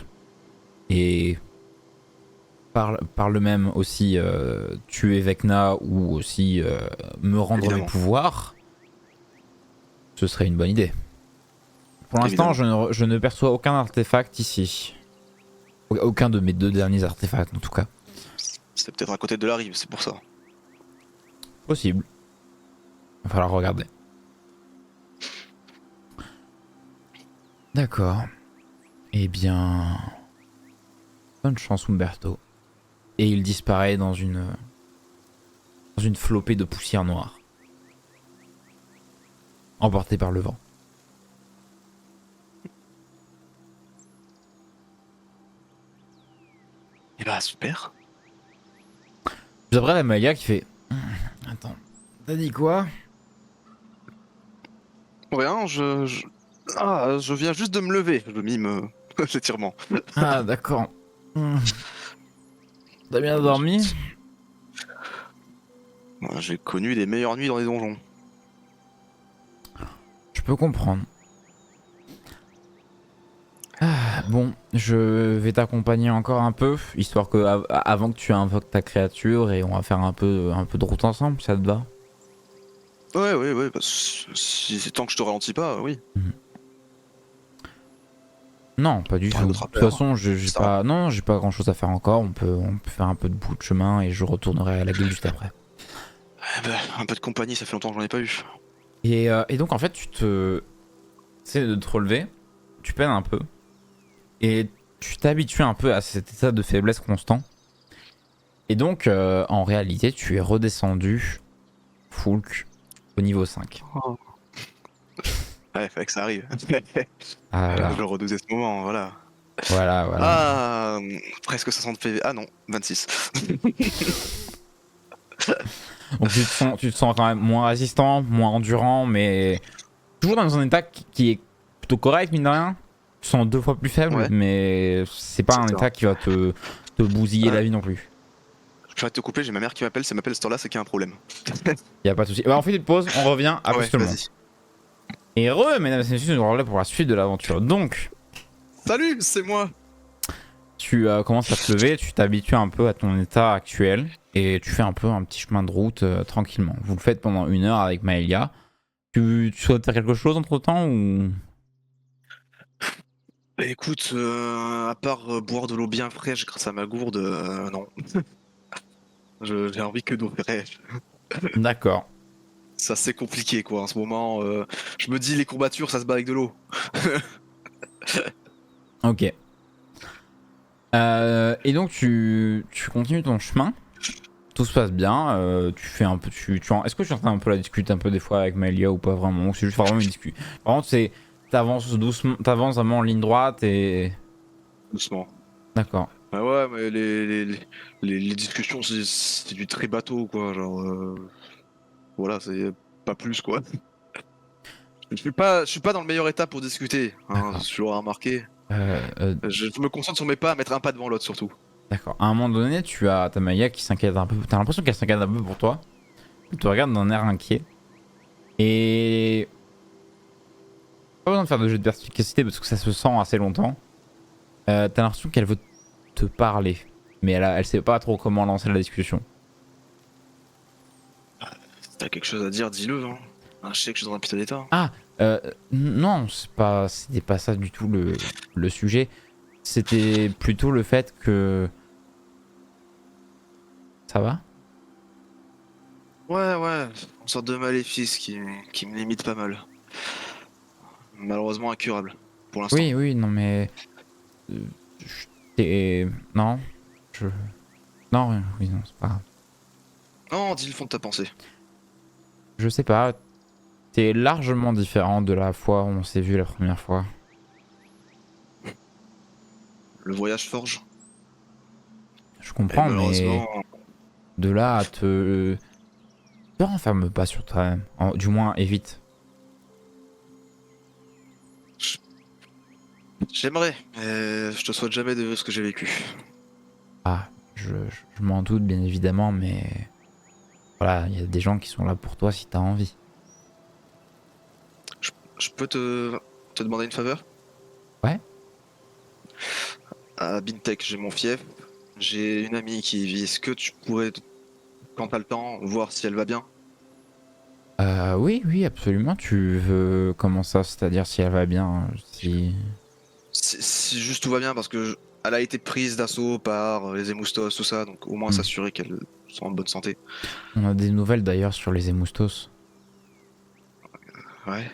et par le même aussi tuer Vecna ou aussi me rendre Évidemment. mes pouvoirs, ce serait une bonne idée. Pour l'instant, je ne perçois aucun artefact ici. Aucun de mes 2 derniers artefacts en tout cas. C'est peut-être à côté de la rive, c'est pour ça. Possible. Va falloir regarder. D'accord. Eh bien... bonne chance Umberto. Et il disparaît dans une flopée de poussière noire. Emporté par le vent. Et bah super. Puis après la Maya qui fait... Attends, t'as dit quoi? Rien, je viens juste de me lever. Je mime l'étirement. Ah d'accord. T'as bien dormi? J'ai connu les meilleures nuits dans les donjons. Je peux comprendre. Ah, bon, je vais t'accompagner encore un peu, histoire que avant que tu invoques ta créature et on va faire un peu de route ensemble, ça te va? Ouais, bah, si c'est tant que je te ralentis pas, oui. Non, pas du tout. De toute façon, j'ai pas grand chose à faire encore. On peut faire un peu de bout de chemin et je retournerai à la guilde juste après. Bah, un peu de compagnie, ça fait longtemps que j'en ai pas eu. Et donc en fait, tu essaies de te relever, tu peines un peu et tu t'habitues un peu à cet état de faiblesse constant. Et donc, en réalité, tu es redescendu, Fulk, au niveau 5. Oh. Ouais, fallait que ça arrive. Ah là. Je redoutais ce moment, voilà. Voilà. Ah, presque 60 PV. Ah non, 26. Donc tu te sens quand même moins résistant, moins endurant, mais toujours dans un état qui est plutôt correct, mine de rien. Tu te sens 2 fois plus faible, Ouais. mais c'est pas un état qui va te bousiller la vie non plus. Je vais te couper, j'ai ma mère qui m'appelle, si elle m'appelle ce temps-là, c'est qu'il y a un problème. Y a pas de souci. Bah, on fait une pause, on revient après Ouais, seulement. vas-y. Et heureux, mesdames et messieurs, nous revoilà pour la suite de l'aventure. Donc, Salut, c'est moi. tu commences à te lever, tu t'habitues un peu à ton état actuel et tu fais un peu un petit chemin de route tranquillement. Vous le faites pendant 1 heure avec Maëlia. Tu souhaites faire quelque chose entre temps ou... Bah, écoute, à part boire de l'eau bien fraîche grâce à ma gourde, non. J'ai envie que d'eau fraîche. D'accord. C'est assez compliqué quoi en ce moment. Je me dis les courbatures ça se bat avec de l'eau. Ok. Et donc tu continues ton chemin. Tout se passe bien. Tu fais un peu. Est-ce que tu entends un peu la discute un peu des fois avec Maëlia ou pas vraiment? Ou c'est juste vraiment une discute? Vraiment, t'avances doucement, t'avances vraiment en ligne droite et. Doucement. D'accord. Bah ouais, mais les discussions c'est du très bateau quoi. Genre voilà, c'est pas plus quoi. Je suis pas dans le meilleur état pour discuter. Hein, D'accord. tu l'auras remarqué. Euh, Je me concentre sur mes pas, à mettre un pas devant l'autre surtout. D'accord. À un moment donné, tu as ta Maëlia qui s'inquiète un peu. T'as l'impression qu'elle s'inquiète un peu pour toi. Elle te regarde d'un air inquiet. Et pas besoin de faire de jeu de perspicacité parce que ça se sent assez longtemps. T'as l'impression qu'elle veut te parler, mais elle sait pas trop comment lancer la discussion. Si t'as quelque chose à dire, dis-le. Hein. Je sais que je suis dans un putain d'état. Ah, non, c'était pas ça du tout le sujet. C'était plutôt le fait que... Ça va? Ouais, une sorte de maléfice qui me limite pas mal. Malheureusement incurable, pour l'instant. Oui, non mais... Non, je... Non, oui, non, c'est pas grave. Non, dis le fond de ta pensée. Je sais pas, t'es largement différent de la fois où on s'est vu la première fois. Le voyage forge. Je Et comprends, mais malheureusement, de là à te... Ne renferme pas sur toi-même. Du moins, évite. j'aimerais, mais je te souhaite jamais de vivre ce que j'ai vécu. Ah, je m'en doute bien évidemment, mais... Voilà, il y a des gens qui sont là pour toi si t'as envie. Je peux te demander une faveur? Ouais? À Bintech, j'ai mon fief. J'ai une amie qui y vit. Est-ce que tu pourrais, quand t'as le temps, voir si elle va bien? Oui, absolument. Tu veux... Comment ça? C'est-à-dire si elle va bien, si... Si juste tout va bien, parce que elle a été prise d'assaut par les émoustos, tout ça, donc au moins Hmm. s'assurer qu'elle soit en bonne santé. On a des nouvelles d'ailleurs sur les émoustos. Ouais.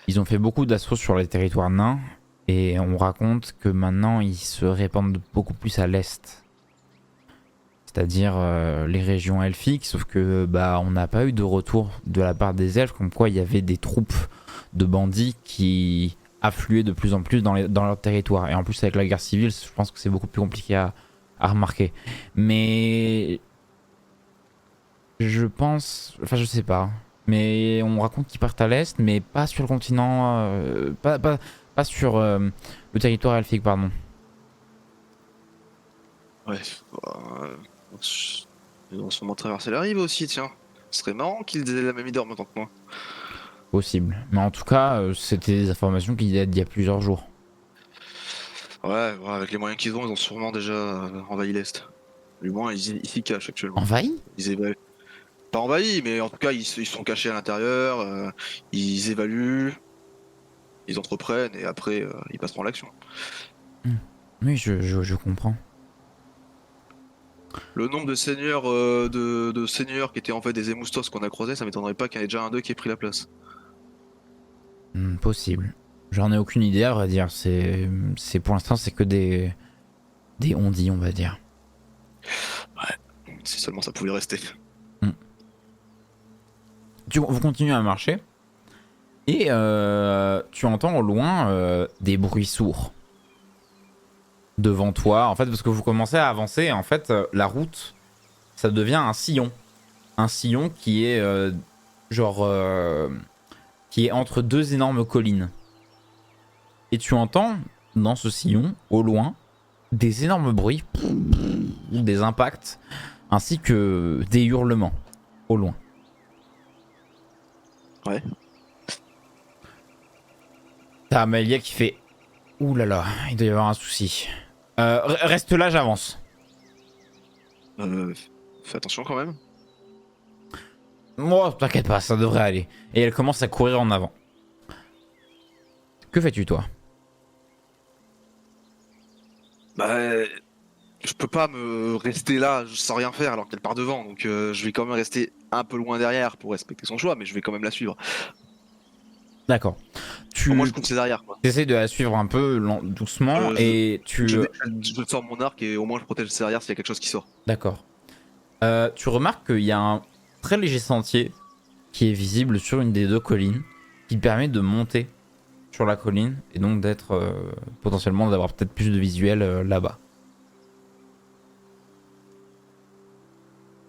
Ils ont fait beaucoup d'assauts sur les territoires nains et on raconte que maintenant ils se répandent beaucoup plus à l'est. C'est-à-dire les régions elfiques, sauf que bah on n'a pas eu de retour de la part des elfes, comme quoi il y avait des troupes de bandits qui affluaient de plus en plus dans leur territoire. Et en plus avec la guerre civile, je pense que c'est beaucoup plus compliqué à remarquer. Mais je pense, enfin je sais pas, mais on raconte qu'ils partent à l'est, mais pas sur le continent, pas sur le territoire elfique, pardon. Ouais. Ils vont sûrement traverser la rive aussi, tiens. Ce serait marrant qu'ils aient la même idée en même temps que moi. Possible. Mais en tout cas, c'était des informations qui datent d'il y a plusieurs jours. Ouais, avec les moyens qu'ils ont, ils ont sûrement déjà envahi l'Est. Du moins, ils s'y cachent actuellement. Envahi? Ils évaluent. Pas envahis, mais en tout cas, ils sont cachés à l'intérieur, ils évaluent, ils entreprennent, et après, ils passeront à l'action. Oui, je comprends. Le nombre de seigneurs, de seigneurs qui étaient en fait des émoustos qu'on a croisés, ça m'étonnerait pas qu'il y en ait déjà un d'eux qui ait pris la place. Possible. J'en ai aucune idée à vrai dire. Pour l'instant, c'est que des on-dit, on va dire. Si seulement ça pouvait rester. Vous continuez à marcher et tu entends au loin des bruits sourds devant toi. En fait, parce que vous commencez à avancer, en fait, la route, ça devient un sillon. Un sillon qui est qui est entre deux énormes collines. Et tu entends dans ce sillon, au loin, des énormes bruits, des impacts, ainsi que des hurlements, au loin. Ouais. T'as Amelia qui fait « Ouh là là, il doit y avoir un souci. Reste là, j'avance. » Fais attention quand même. Moi, t'inquiète pas, ça devrait aller. Et elle commence à courir en avant. Que fais-tu, toi? Bah, je peux pas me rester là sans rien faire alors qu'elle part devant, donc je vais quand même rester un peu loin derrière pour respecter son choix, mais je vais quand même la suivre. D'accord. Au moins Tu je compte ses arrières, quoi. essaies de la suivre un peu doucement et tu... Je sors mon arc et au moins je protège ses arrières s'il y a quelque chose qui sort. D'accord. Tu remarques qu'il y a un très léger sentier qui est visible sur une des deux collines qui te permet de monter sur la colline et donc d'être potentiellement d'avoir peut-être plus de visuel là-bas.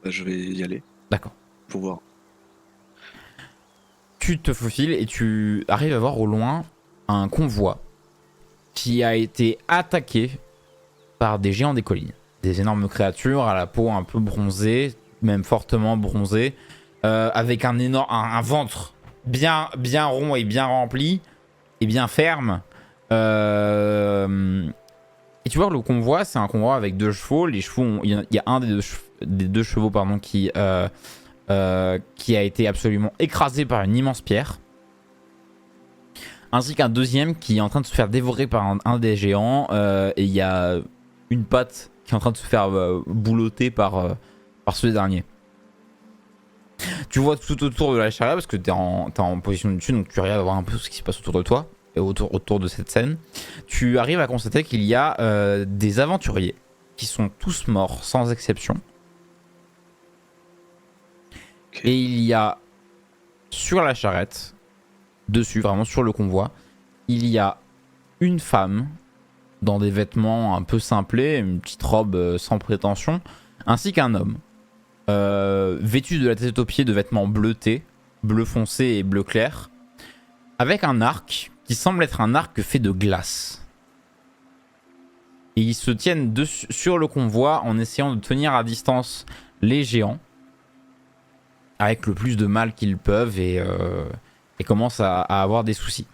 Bah, je vais y aller D'accord. pour voir. Tu te faufiles et tu arrives à voir au loin un convoi qui a été attaqué par des géants des collines. Des énormes créatures à la peau un peu bronzée, même fortement bronzée, avec un énorme un ventre bien rond et bien rempli et bien ferme. Et tu vois, le convoi, c'est un convoi avec 2 chevaux. Les chevaux, il y a un des deux chevaux pardon, qui a été absolument écrasé par une immense pierre. Ainsi qu'un deuxième qui est en train de se faire dévorer par un des géants. Et il y a une patte qui est en train de se faire boulotter par ce dernier. Tu vois tout autour de la chariot parce que t'es en position de dessus, donc tu arrives à voir un peu ce qui se passe autour de toi et autour de cette scène. Tu arrives à constater qu'il y a des aventuriers qui sont tous morts sans exception. Okay. Et il y a sur la charrette, dessus, vraiment sur le convoi, il y a une femme dans des vêtements un peu simplés, une petite robe sans prétention, ainsi qu'un homme vêtu de la tête aux pieds de vêtements bleutés, bleu foncé et bleu clair, avec un arc qui semble être un arc fait de glace. Et ils se tiennent sur le convoi en essayant de tenir à distance les géants avec le plus de mal qu'ils peuvent et commencent à avoir des soucis.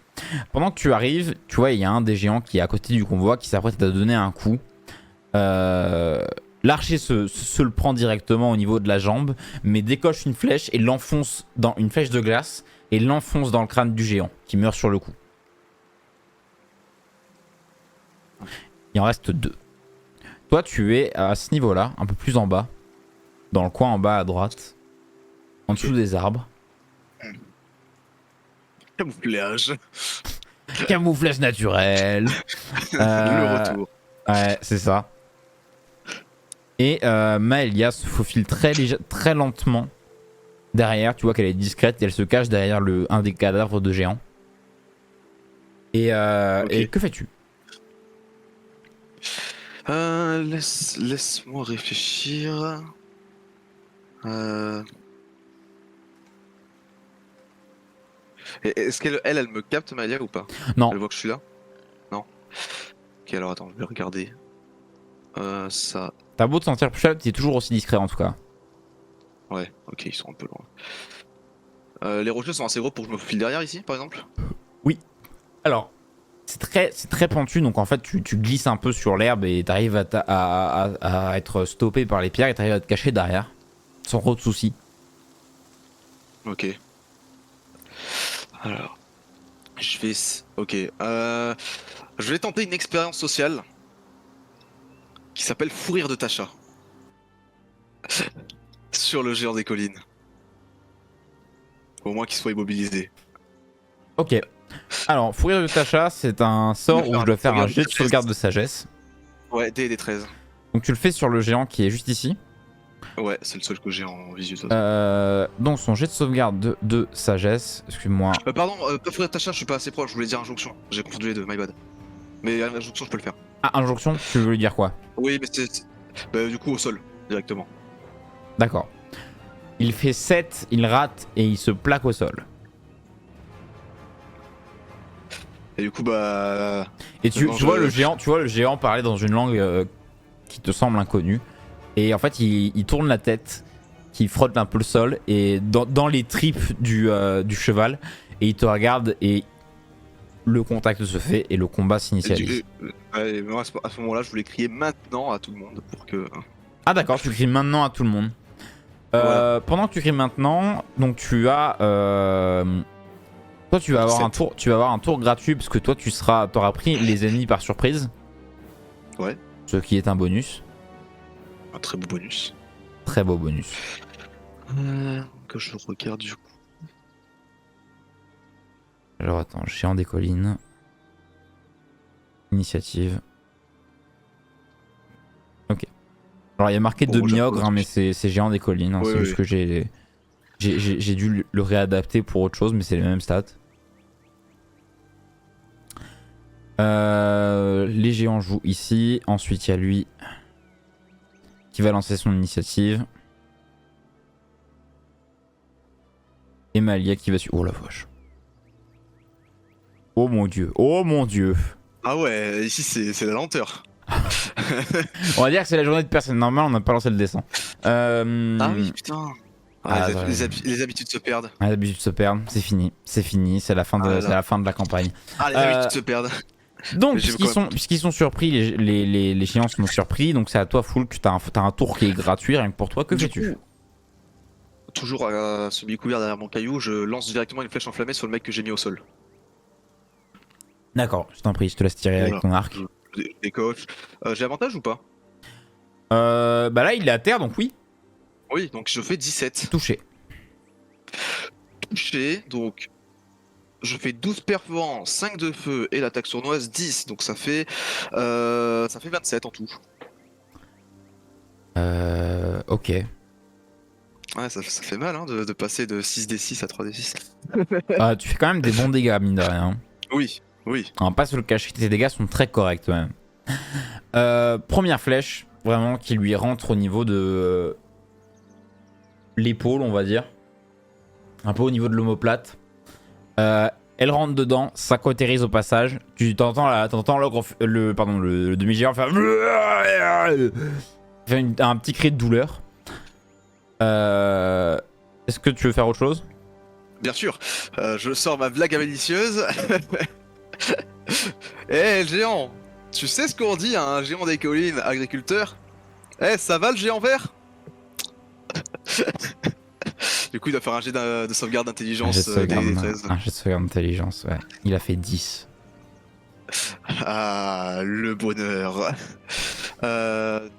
Pendant que tu arrives, tu vois, il y a un des géants qui est à côté du convoi qui s'apprête à te donner un coup. L'archer se le prend directement au niveau de la jambe, mais décoche une flèche et l'enfonce dans une flèche de glace et l'enfonce dans le crâne du géant qui meurt sur le coup. Il en reste 2. Toi, tu es à ce niveau-là, un peu plus en bas, dans le coin en bas à droite, en dessous des arbres. Camouflage. Camouflage naturel. Le retour. Ouais, c'est ça. Et Maëlia se faufile très lentement derrière. Tu vois qu'elle est discrète et elle se cache derrière un des cadavres de géants. Et que fais-tu? Laisse-moi réfléchir. Est-ce qu'elle me capte, Maëlia, ou pas? Non. Elle voit que je suis là? Non. Ok, alors attends, je vais regarder. Ça. T'as beau te sentir plus cher, t'es toujours aussi discret en tout cas. Ouais, ok, ils sont un peu loin. Les rochers sont assez gros pour que je me faufile derrière ici, par exemple? Oui. Alors, c'est très pentu, donc en fait tu glisses un peu sur l'herbe et t'arrives à être stoppé par les pierres et t'arrives à te cacher derrière, sans trop de soucis. Ok. Alors, ok. Je vais tenter une expérience sociale qui s'appelle Fou rire de Tasha. Sur le géant des collines. Au moins qu'il soit immobilisé. Ok. Alors, Fou rire de Tasha, c'est un sort où je dois faire un jet de sauvegarde de sagesse. Ouais, des 13. Donc tu le fais sur le géant qui est juste ici. Ouais, c'est le seul que j'ai en visu. Donc son jet de sauvegarde de sagesse, excuse-moi. Pardon, pas Fou rire de Tasha, je suis pas assez proche, je voulais dire injonction. J'ai confondu les deux, my bad. Mais injonction, je peux le faire. Ah, injonction, tu veux lui dire quoi? Oui, mais c'est... Bah, du coup, au sol, directement. D'accord. Il fait 7, il rate et il se plaque au sol. Et du coup, bah... Et tu vois le géant parler dans une langue qui te semble inconnue. Et en fait, il tourne la tête, qui frotte un peu le sol, et dans les tripes du cheval, et il te regarde, et le contact se fait, et le combat s'initialise. À ce moment-là, je voulais crier maintenant à tout le monde pour que... Ah d'accord, tu cries maintenant à tout le monde. Voilà. Pendant que tu cries maintenant, donc tu as... Toi, tu vas avoir un tour gratuit, parce que toi, t'auras pris les ennemis par surprise. Ouais. Ce qui est un bonus. Un très beau bonus. Très beau bonus. Que je regarde du coup. Alors attends, géant des collines. Initiative. Ok. Alors il y a marqué demi-ogre, hein, mais c'est géant des collines. Hein, c'est juste que j'ai dû le réadapter pour autre chose, mais c'est les mêmes stats. Les géants jouent ici. Ensuite il y a lui qui va lancer son initiative. Et Malia qui va suivre. Oh la vache. Oh mon dieu. Oh mon dieu. Ah ouais, ici c'est la lenteur. On va dire que c'est la journée de personne normale, on n'a pas lancé le dessin. Ah oui, putain. Ah, Les habitudes se perdent. ouais, l'habitude se perdre, c'est fini, c'est la fin de, Ah là c'est là. la fin de la campagne. Ah, les Euh, habitudes se perdent. Donc, Mais j'ai quand même- puisqu'ils sont surpris, les géants sont surpris, donc c'est à toi, Foulk, t'as un tour qui est gratuit, rien que pour toi, que Du fais-tu? coup, toujours semi-couvert derrière mon caillou, je lance directement une flèche enflammée sur le mec que j'ai mis au sol. D'accord, je t'en prie, je te laisse tirer avec Voilà. ton arc. Je décoche. J'ai avantage ou pas? Bah là, il est à terre, donc oui, Oui, donc je fais 17. touché. Touché, donc je fais 12 perforants, 5 de feu et l'attaque sournoise 10, donc ça fait 27 en tout. Ok. Ouais, ça fait mal hein, de passer de 6d6 à 3d6. Tu fais quand même des bons dégâts, mine de rien. Hein. Oui, oui. On va pas se le cacher, tes dégâts sont très corrects, quand même. Première flèche, vraiment, qui lui rentre au niveau de l'épaule, on va dire. Un peu au niveau de l'omoplate. Elle rentre dedans, ça cautérise au passage. Tu t'entends le demi-géant faire un petit cri de douleur. Est-ce que tu veux faire autre chose? Bien sûr, je sors ma blague malicieuse. Eh géant, tu sais ce qu'on dit à un géant des collines agriculteur? Eh, ça va le géant vert? Du coup, il doit faire un jet de sauvegarde d'intelligence des 13. Un jet de sauvegarde d'intelligence, ouais. Il a fait 10. Ah, le bonheur.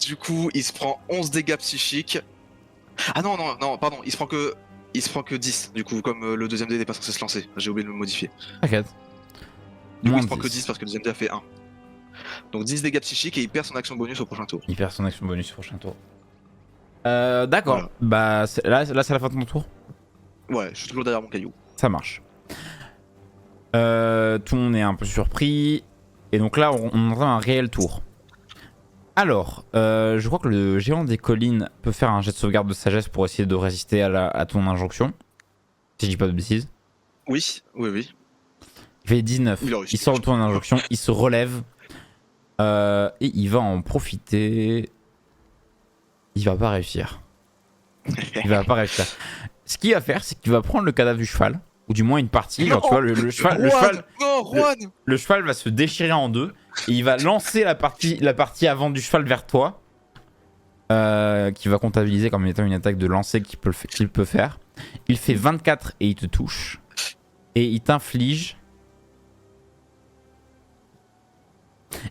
Du coup, il se prend 11 dégâts psychiques. Ah non, non, non, pardon, il se prend que 10. Du coup, comme le deuxième dé n'est pas censé se lancer, j'ai oublié de me modifier. T'inquiète. Du coup, Moins il se prend que 10. 10 parce que le deuxième dé a fait 1. Donc 10 dégâts psychiques et il perd son action bonus au prochain tour. Il perd son action bonus au prochain tour. D'accord. Voilà. Bah là c'est la fin de ton tour. Ouais, je suis toujours derrière mon caillou. Ça marche. Tout le monde est un peu surpris. Et donc là, on entend un réel tour. Alors, je crois que le géant des collines peut faire un jet de sauvegarde de sagesse pour essayer de résister à ton injonction. Si je dis pas de bêtises. Oui, oui, oui. Il fait 19. Il a réussi. Il sort de ton injonction, il se relève. Et il va en profiter. Il va pas réussir. Il va pas réussir. Ce qu'il va faire, c'est qu'il va prendre le cadavre du cheval. Ou du moins une partie. Genre, tu vois, le cheval. Non, Juan. Le cheval va se déchirer en deux et il va lancer la partie avant du cheval vers toi, qui va comptabiliser comme étant une attaque de lancer qu'il peut faire. Il fait 24 et il te touche. Et il t'inflige...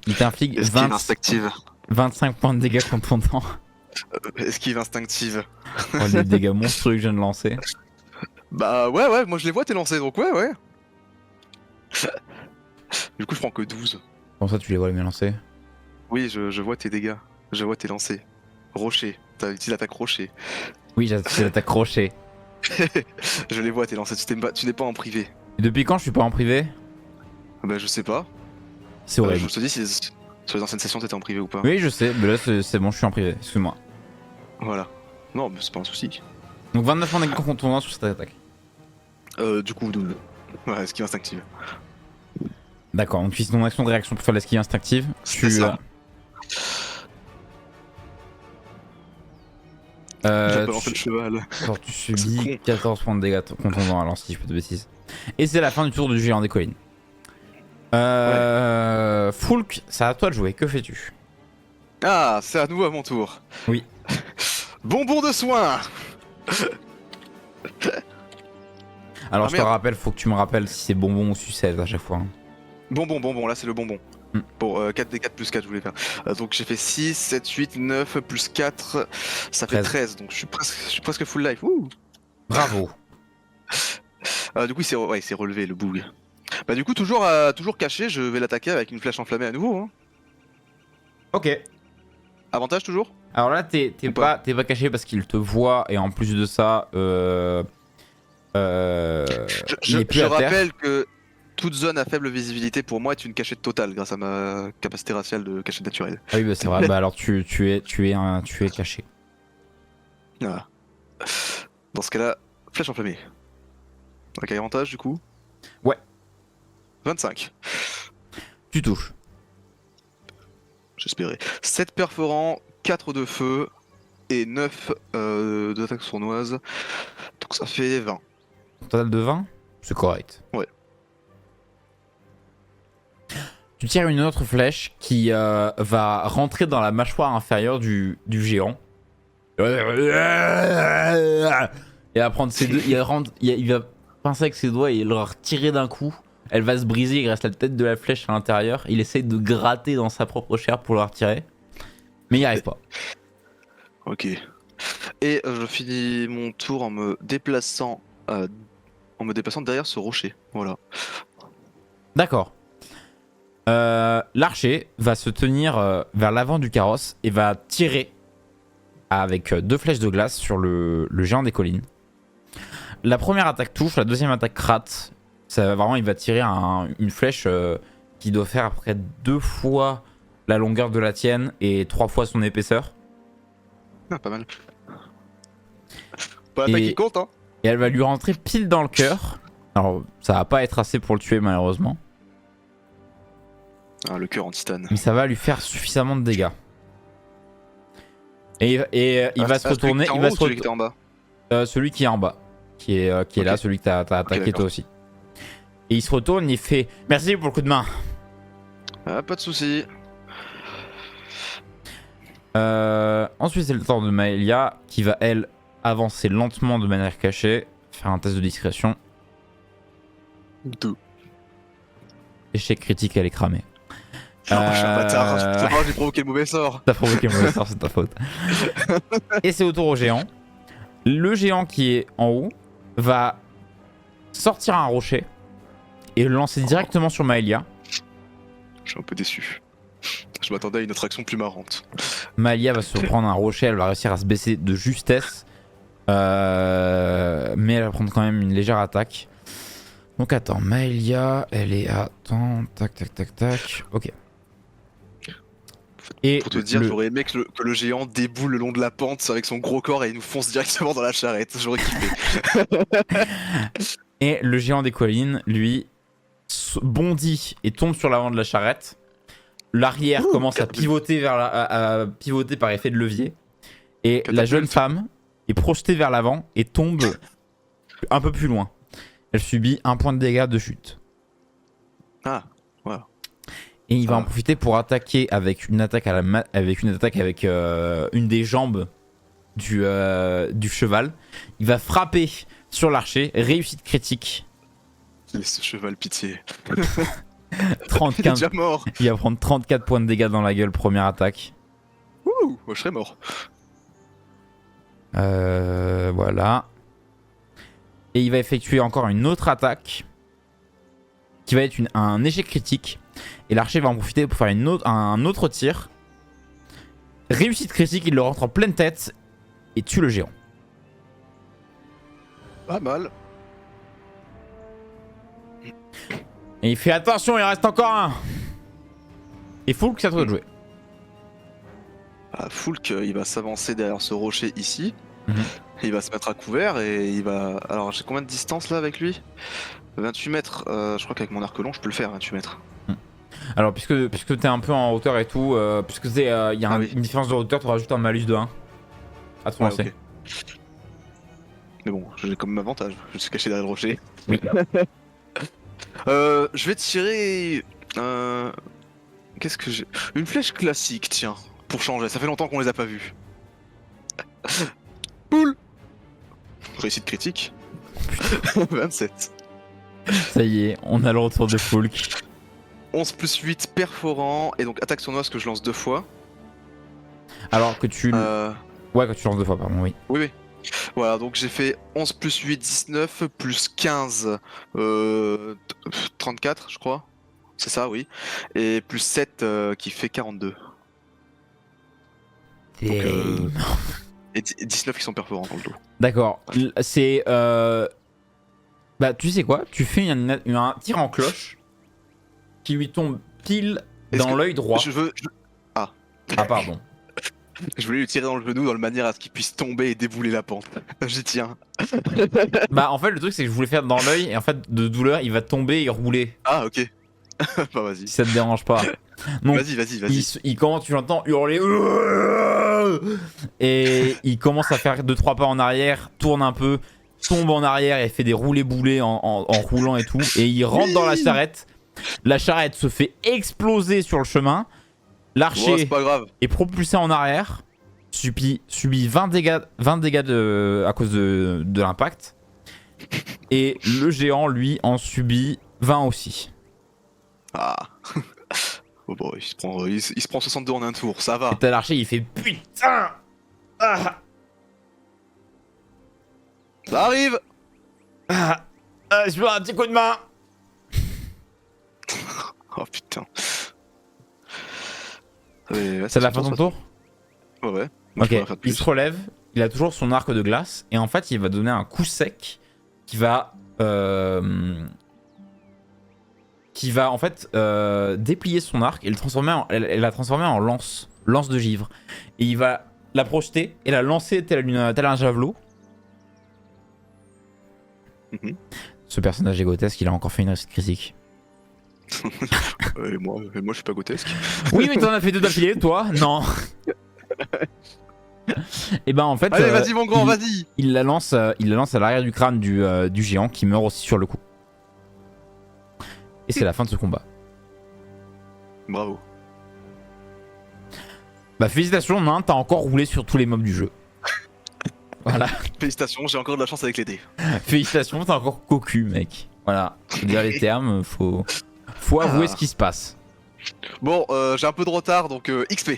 Esquive instinctive. 25 points de dégâts contondants. Esquive instinctive. Oh, les dégâts monstrueux que je viens de lancer. Bah ouais, moi je les vois tes lancers, donc ouais. Du coup, je prends que 12. Comment ça, tu les vois les lancer? Oui, je vois tes dégâts. Je vois tes lancers. Rocher. T'as utilisé l'attaque rocher. Oui, j'ai l'attaque crochet. Je les vois tes lancers. Tu n'es pas en privé. Et depuis quand je suis pas en privé? Bah je sais pas. C'est horrible. Je te dis si sur les anciennes sessions t'étais en privé ou pas. Oui, je sais, mais là c'est bon, je suis en privé, excuse-moi. Voilà. Non, mais c'est pas un souci. Donc 29 points de dégâts contondants sur cette attaque. Du coup, 12. Ouais, esquive instinctive. D'accord, donc tu utilises ton action de réaction pour faire l'esquive instinctive. C'est ça. J'ai pas lancé le cheval. Alors, tu subis con. 14 points de dégâts contondants alors si je fais de bêtises. Et c'est la fin du tour du géant des collines. Foulk, c'est à toi de jouer, que fais-tu? Ah, c'est à nouveau à mon tour. Oui. Bonbon de soin. Alors Ah, je te merde. rappelle, faut que tu me rappelles si c'est bonbon ou sucette à chaque fois. Hein. Bonbon, là c'est le bonbon. Bon, 4d4 plus 4 je voulais faire. Donc j'ai fait 6, 7, 8, 9 plus 4, ça fait 13, donc je suis presque full life. Ouh. Bravo. Du coup il s'est relevé le boug. Bah du coup toujours caché, je vais l'attaquer avec une flèche enflammée à nouveau. Hein. Ok. Avantage toujours? Alors là, t'es pas caché parce qu'il te voit et en plus de ça, il est plus Je à terre. rappelle que toute zone à faible visibilité pour moi est une cachette totale grâce à ma capacité raciale de cachette naturelle. Ah oui, bah c'est vrai. Bah alors tu es caché. Voilà. Dans ce cas-là, flèche enflammée. Avec avantage du coup? Ouais. 25. Tu touches. J'espérais. 7 perforants, 4 de feu. et 9 d'attaque sournoise. Donc ça fait 20. Total de 20, c'est correct. Ouais. Tu tires une autre flèche qui va rentrer dans la mâchoire inférieure du géant. Et il va prendre ses deux, il va pincer avec ses doigts et le retirer d'un coup. Elle va se briser, il reste la tête de la flèche à l'intérieur. Il essaye de gratter dans sa propre chair pour la retirer. Mais il n'y arrive pas. Ok. Et je finis mon tour en me déplaçant derrière ce rocher. Voilà. D'accord. L'archer va se tenir vers l'avant du carrosse et va tirer avec 2 flèches de glace sur le géant des collines. La première attaque touche, la deuxième attaque rate. Ça, vraiment, il va tirer une flèche qui doit faire à peu près 2 fois la longueur de la tienne et 3 fois son épaisseur. Ah, pas mal. Pas l'attaque qui compte, hein. Et elle va lui rentrer pile dans le cœur. Alors, ça va pas être assez pour le tuer malheureusement. Ah, le cœur en titane. Mais ça va lui faire suffisamment de dégâts. Et il va se retourner. Il va se celui qui était en bas. Celui qui est en bas. Qui est Okay. là, celui que t'as attaqué toi aussi. Et il se retourne, il fait merci pour le coup de main. Ah, pas de soucis. Ensuite, c'est le tour de Maëlia qui va, elle, avancer lentement de manière cachée. Faire un test de discrétion. 2. Échec critique, elle est cramée. Je suis un bâtard. J'ai provoqué le mauvais sort. T'as provoqué le mauvais sort, c'est ta faute. Et c'est au tour au géant. Le géant qui est en haut va sortir un rocher et le lancer directement sur Maëlia. Je suis un peu déçu. Je m'attendais à une autre action plus marrante. Maëlia va se prendre un rocher, elle va réussir à se baisser de justesse. Mais elle va prendre quand même une légère attaque. Donc attends, Maëlia, elle est à... Attends, tac, tac, tac, tac. Ok. Et pour te dire, j'aurais aimé que le géant déboule le long de la pente avec son gros corps et il nous fonce directement dans la charrette. J'aurais kiffé. Et le géant des collines, lui, bondit et tombe sur l'avant de la charrette. L'arrière commence à pivoter, à pivoter par effet de levier. Et la jeune femme est projetée vers l'avant et tombe un peu plus loin. Elle subit 1 point de dégâts de chute. Ah, voilà. Et il va en profiter pour attaquer avec une attaque avec une des jambes du cheval. Il va frapper sur l'archer, réussite critique. Laisse ce cheval, pitié. 34, il est déjà mort. Il va prendre 34 points de dégâts dans la gueule, première attaque. Ouh, moi je serais mort. Voilà. Et il va effectuer encore une autre attaque qui va être un échec critique. Et l'archer va en profiter pour faire un autre tir. Réussite critique, il le rentre en pleine tête et tue le géant. Pas mal. Et il fait attention, il reste encore un. Et Foulk, c'est à toi de jouer. Foulk, il va s'avancer derrière ce rocher ici. Mhm. Il va se mettre à couvert et il va... Alors j'ai combien de distance là avec lui? 28 mètres. Je crois qu'avec mon arc long je peux le faire, 28 mètres. Alors puisque t'es un peu en hauteur et tout, puisque il y a une différence de hauteur, tu rajoutes un malus de 1 à ton lancer. Okay. Mais bon, j'ai comme avantage, je suis caché derrière le rocher. Oui. Je vais tirer... Qu'est-ce que j'ai... Une flèche classique, tiens, pour changer, ça fait longtemps qu'on les a pas vus. Poule. Réussite critique. 27. Ça y est, on a le retour de Foulk. 11 plus 8 perforant, et donc attaque sournoise que je lance 2 fois. Alors que tu... Ouais, que tu lances 2 fois, pardon, oui. Oui. Voilà, donc j'ai fait 11 plus 8, 19, plus 15, 34, je crois. C'est ça, oui. Et plus 7 qui fait 42. Donc, et 19 qui sont perforants dans le dos. D'accord. C'est... Bah, tu sais quoi? Tu fais un tir en cloche qui lui tombe pile dans l'œil droit. Ah, pardon. Je voulais lui tirer dans le genou dans le manière à ce qu'il puisse tomber et débouler la pente. J'y tiens. Bah, en fait, le truc, c'est que je voulais faire dans l'œil et en fait, de douleur, il va tomber et rouler. Ah, ok. Bah, vas-y. Si ça te dérange pas. Donc, Vas-y. il, quand tu l'entends hurler, Et il commence à faire 2-3 pas en arrière, tourne un peu, tombe en arrière et fait des roulés-boulés en roulant et tout. Et il rentre dans la charrette. La charrette se fait exploser sur le chemin. L'archer c'est pas grave. est propulsé en arrière. Subit 20 dégâts, à cause de l'impact. Et le géant, lui, en subit 20 aussi. Ah. Oh bon, il se prend 62 en un tour, ça va. Et t'as l'archer, il fait putain. Ah, Ça arrive. je veux un petit coup de main. Oh putain. Ouais, C'est la fin de ton tour? Ouais, ouais. Moi, je Ok, pourrais faire de il plus. se relève, il a toujours son arc de glace, et en fait, il va donner un coup sec qui va en fait déplier son arc et le transformer la transformer en lance de givre. Et il va la projeter et la lancer tel un javelot. Mhm. Ce personnage est grotesque, il a encore fait une réussite critique. Et moi, je suis pas grotesque. Oui, mais t'en as fait 2 d'affilée, toi? Non. Et ben en fait, Allez, vas-y mon grand, vas-y. il la lance à l'arrière du crâne du géant qui meurt aussi sur le coup. Et c'est la fin de ce combat. Bravo. Bah félicitations, Nain, t'as encore roulé sur tous les mobs du jeu. Voilà. Félicitations, j'ai encore de la chance avec les dés. Félicitations, t'as encore cocu, mec. Voilà. Faut dire les termes, faut avouer ce qui se passe. Bon, j'ai un peu de retard, donc XP.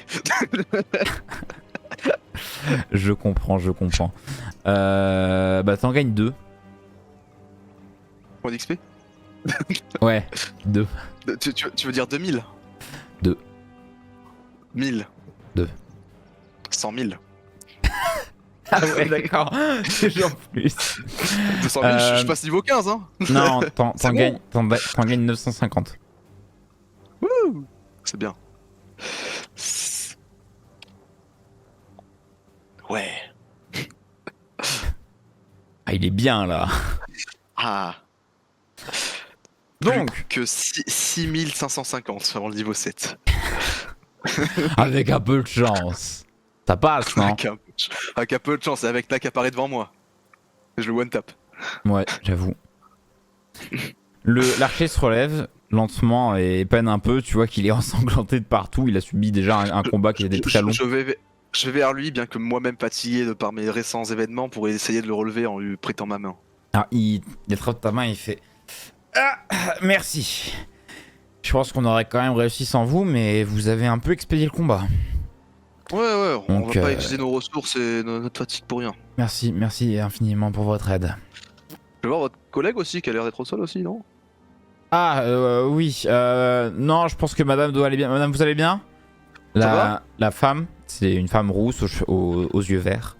Je comprends. Bah t'en gagnes 2. Point d'XP. Ouais, 2. Tu veux dire 2000? 2. 1000. 2. 100 000. Ah ouais, d'accord. C'est genre plus. 200 000, je passe niveau 15, hein. Non, t'en C'est bon. gagnes 950. C'est bien. Ouais. Ah, il est bien là. Ah. Donc, Plus que 6550 avant le niveau 7. avec un peu de chance. Ça passe, non? Avec un peu de chance, et avec Nak apparaît devant moi. Je le one tap. Ouais, j'avoue. L'archer se relève lentement et peine un peu. Tu vois qu'il est ensanglanté de partout. Il a subi déjà un combat qui était très long. Je vais vers lui, bien que moi-même fatigué de par mes récents événements, pour essayer de le relever en lui prêtant ma main. Ah, il attrape ta main et il fait ah, merci. Je pense qu'on aurait quand même réussi sans vous, mais vous avez un peu expédié le combat. Ouais, on Donc, va pas utiliser nos ressources et notre fatigue pour rien. Merci infiniment pour votre aide. Je vais voir votre collègue aussi, qui a l'air d'être au sol aussi, non? Ah, oui. Non, je pense que madame doit aller bien. Madame, vous allez bien? Ça La femme, c'est une femme rousse aux yeux verts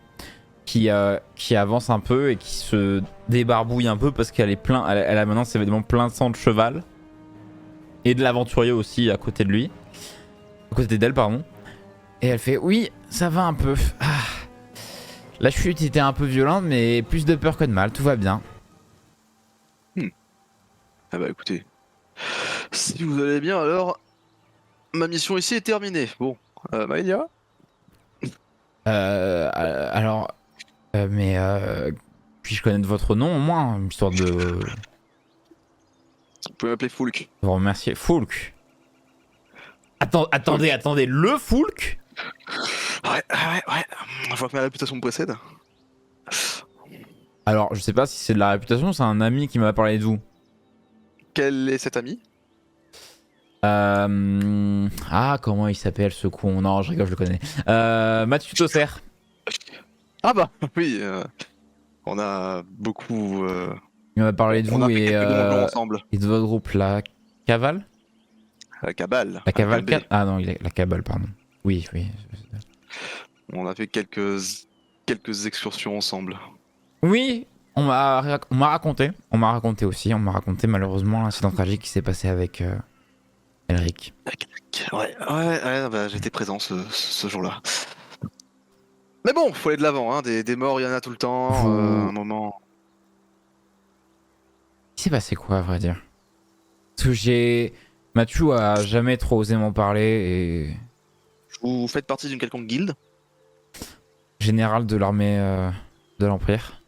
qui avance un peu et qui se débarbouille un peu parce qu'elle est elle a maintenant ses vêtements pleins de sang de cheval et de l'aventurier aussi à côté de lui, à côté d'elle pardon. Et elle fait oui, ça va un peu. Ah. La chute était un peu violente, mais plus de peur que de mal, tout va bien. Ah bah écoutez, si vous allez bien alors, ma mission ici est terminée. Bon, Maëlia? Alors, mais puis-je connaître votre nom au moins, histoire de Vous pouvez m'appeler Foulk. vous remercier. Foulk. Attendez, le Foulk? Ouais. Je vois que ma réputation me précède. Alors, je sais pas si c'est de la réputation, c'est un ami qui m'a parlé de vous. Quel est cet ami? Ah, comment il s'appelle ce con? Non, je rigole, je le connais. Mathieu Tosser. Ah bah oui, on a beaucoup... Il m'a parlé de on vous a fait quelques donjons ensemble. et de votre groupe, la Cavale? La Cabale. La Cavale avec un B. 4? Ah non, la Cabale, pardon. Oui. On a fait quelques excursions ensemble. Oui, on m'a raconté. On m'a raconté aussi. On m'a raconté malheureusement l'incident tragique qui s'est passé avec Elric. Ouais, bah, j'étais présent ce jour-là. Mais bon, faut aller de l'avant, hein. Des morts, il y en a tout le temps. Un moment. Il s'est passé quoi, à vrai dire? Parce que Mathieu a jamais trop osé m'en parler et... Vous faites partie d'une quelconque guilde? général de l'armée de l'Empire.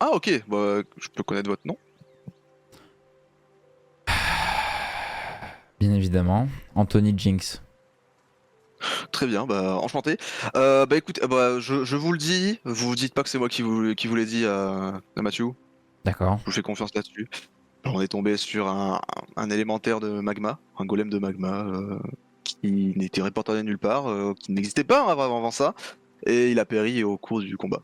Ah ok, bah, je peux connaître votre nom. Bien évidemment. Anthony Jinx. Très bien, bah enchanté. Bah écoute, bah, je vous le dis, vous dites pas que c'est moi qui vous l'ai dit à Mathieu. D'accord. Je vous fais confiance là-dessus. On est tombé sur un élémentaire de magma, un golem de magma, qui n'était reporté nulle part, qui n'existait pas avant ça, et il a péri au cours du combat.